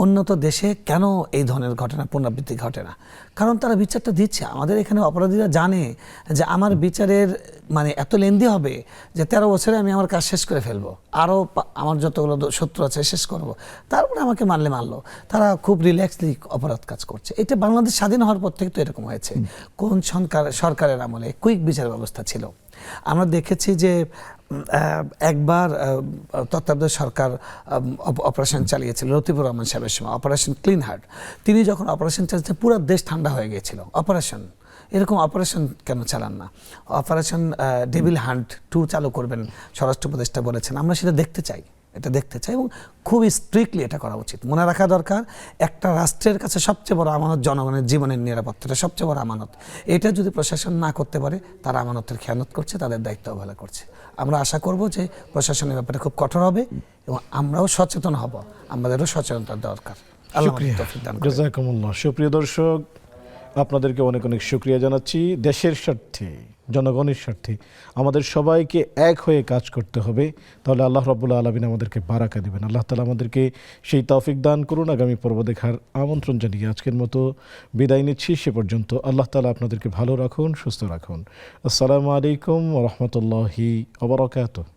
উন্নত দেশে কেন এই ধরনের ঘটনা পুনরাবৃত্তি ঘটে না? কারণ তারা বিচারটা দিচ্ছে। আমাদের এখানে অপরাধীরা জানে যে আমার বিচারের মানে এত লেন্দি হবে যে 13 বছরে আমি আমার কাজ শেষ করে ফেলবো, আরও আমার যতগুলো শত্রু আছে শেষ করব, তারপরে আমাকে মারলো। তারা খুব রিল্যাক্সলি অপরাধ কাজ করছে। এটা বাংলাদেশ স্বাধীন হওয়ার পর থেকে তো এরকম হয়েছে। কোন সরকারের আমলে কুইক বিচার ব্যবস্থা ছিল। আমরা দেখেছি যে একবার তত্ত্বাবধায়ক সরকার অপারেশন চালিয়েছিল লতিফুর রহমান সাহেবের সময়, অপারেশন ক্লিন হার্ট। তিনি যখন অপারেশন চালিয়েছে পুরো দেশ ঠান্ডা হয়ে গিয়েছিল। এরকম অপারেশন কেন চালান না? অপারেশন ডেভিল হান্ট 2 চালু করবেন স্বরাষ্ট্র উপদেষ্টা বলেছেন। আমরা সেটা দেখতে চাই, এবং খুব স্ট্রিক্টলি এটা করা উচিত। মনে রাখা দরকার, একটা রাষ্ট্রের কাছে সবচেয়ে বড় আমানত জনগণের জীবনের নিরাপত্তাটা সবচেয়ে বড় আমানত। এটা যদি প্রশাসন না করতে পারে, তারা আমানতের খেয়ানত করছে, তাদের দায়িত্ব অবহেলা করছে। আমরা আশা করব যে প্রশাসনের ব্যাপারে খুব কঠোর হবে এবং আমরাও সচেতন হব। আমাদেরও সচেতনতার দরকার। আল্লাহ আমাদের তৌফিক দান করুন। জাযাকুমুল্লাহ। সুপ্রিয় দর্শক, আপনাদেরকে অনেক অনেক শুকরিয়া জানাচ্ছি। দেশের স্বার্থে, জনগণের স্বার্থে আমাদের সবাইকে এক হয়ে কাজ করতে হবে, তাহলে আল্লাহ রাব্বুল আলামিন আমাদেরকে বারাকা দিবেন। আল্লাহ তাআলা আমাদেরকে সেই তৌফিক দান করুন। আগামী পর্ব দেখার আমন্ত্রণ জানিয়ে আজকের মতো বিদায় নিচ্ছি। সে পর্যন্ত আল্লাহ তাআলা আপনাদেরকে ভালো রাখুন, সুস্থ রাখুন। আসসালামু আলাইকুম ওয়া রাহমাতুল্লাহি ওয়া বারাকাতুহু।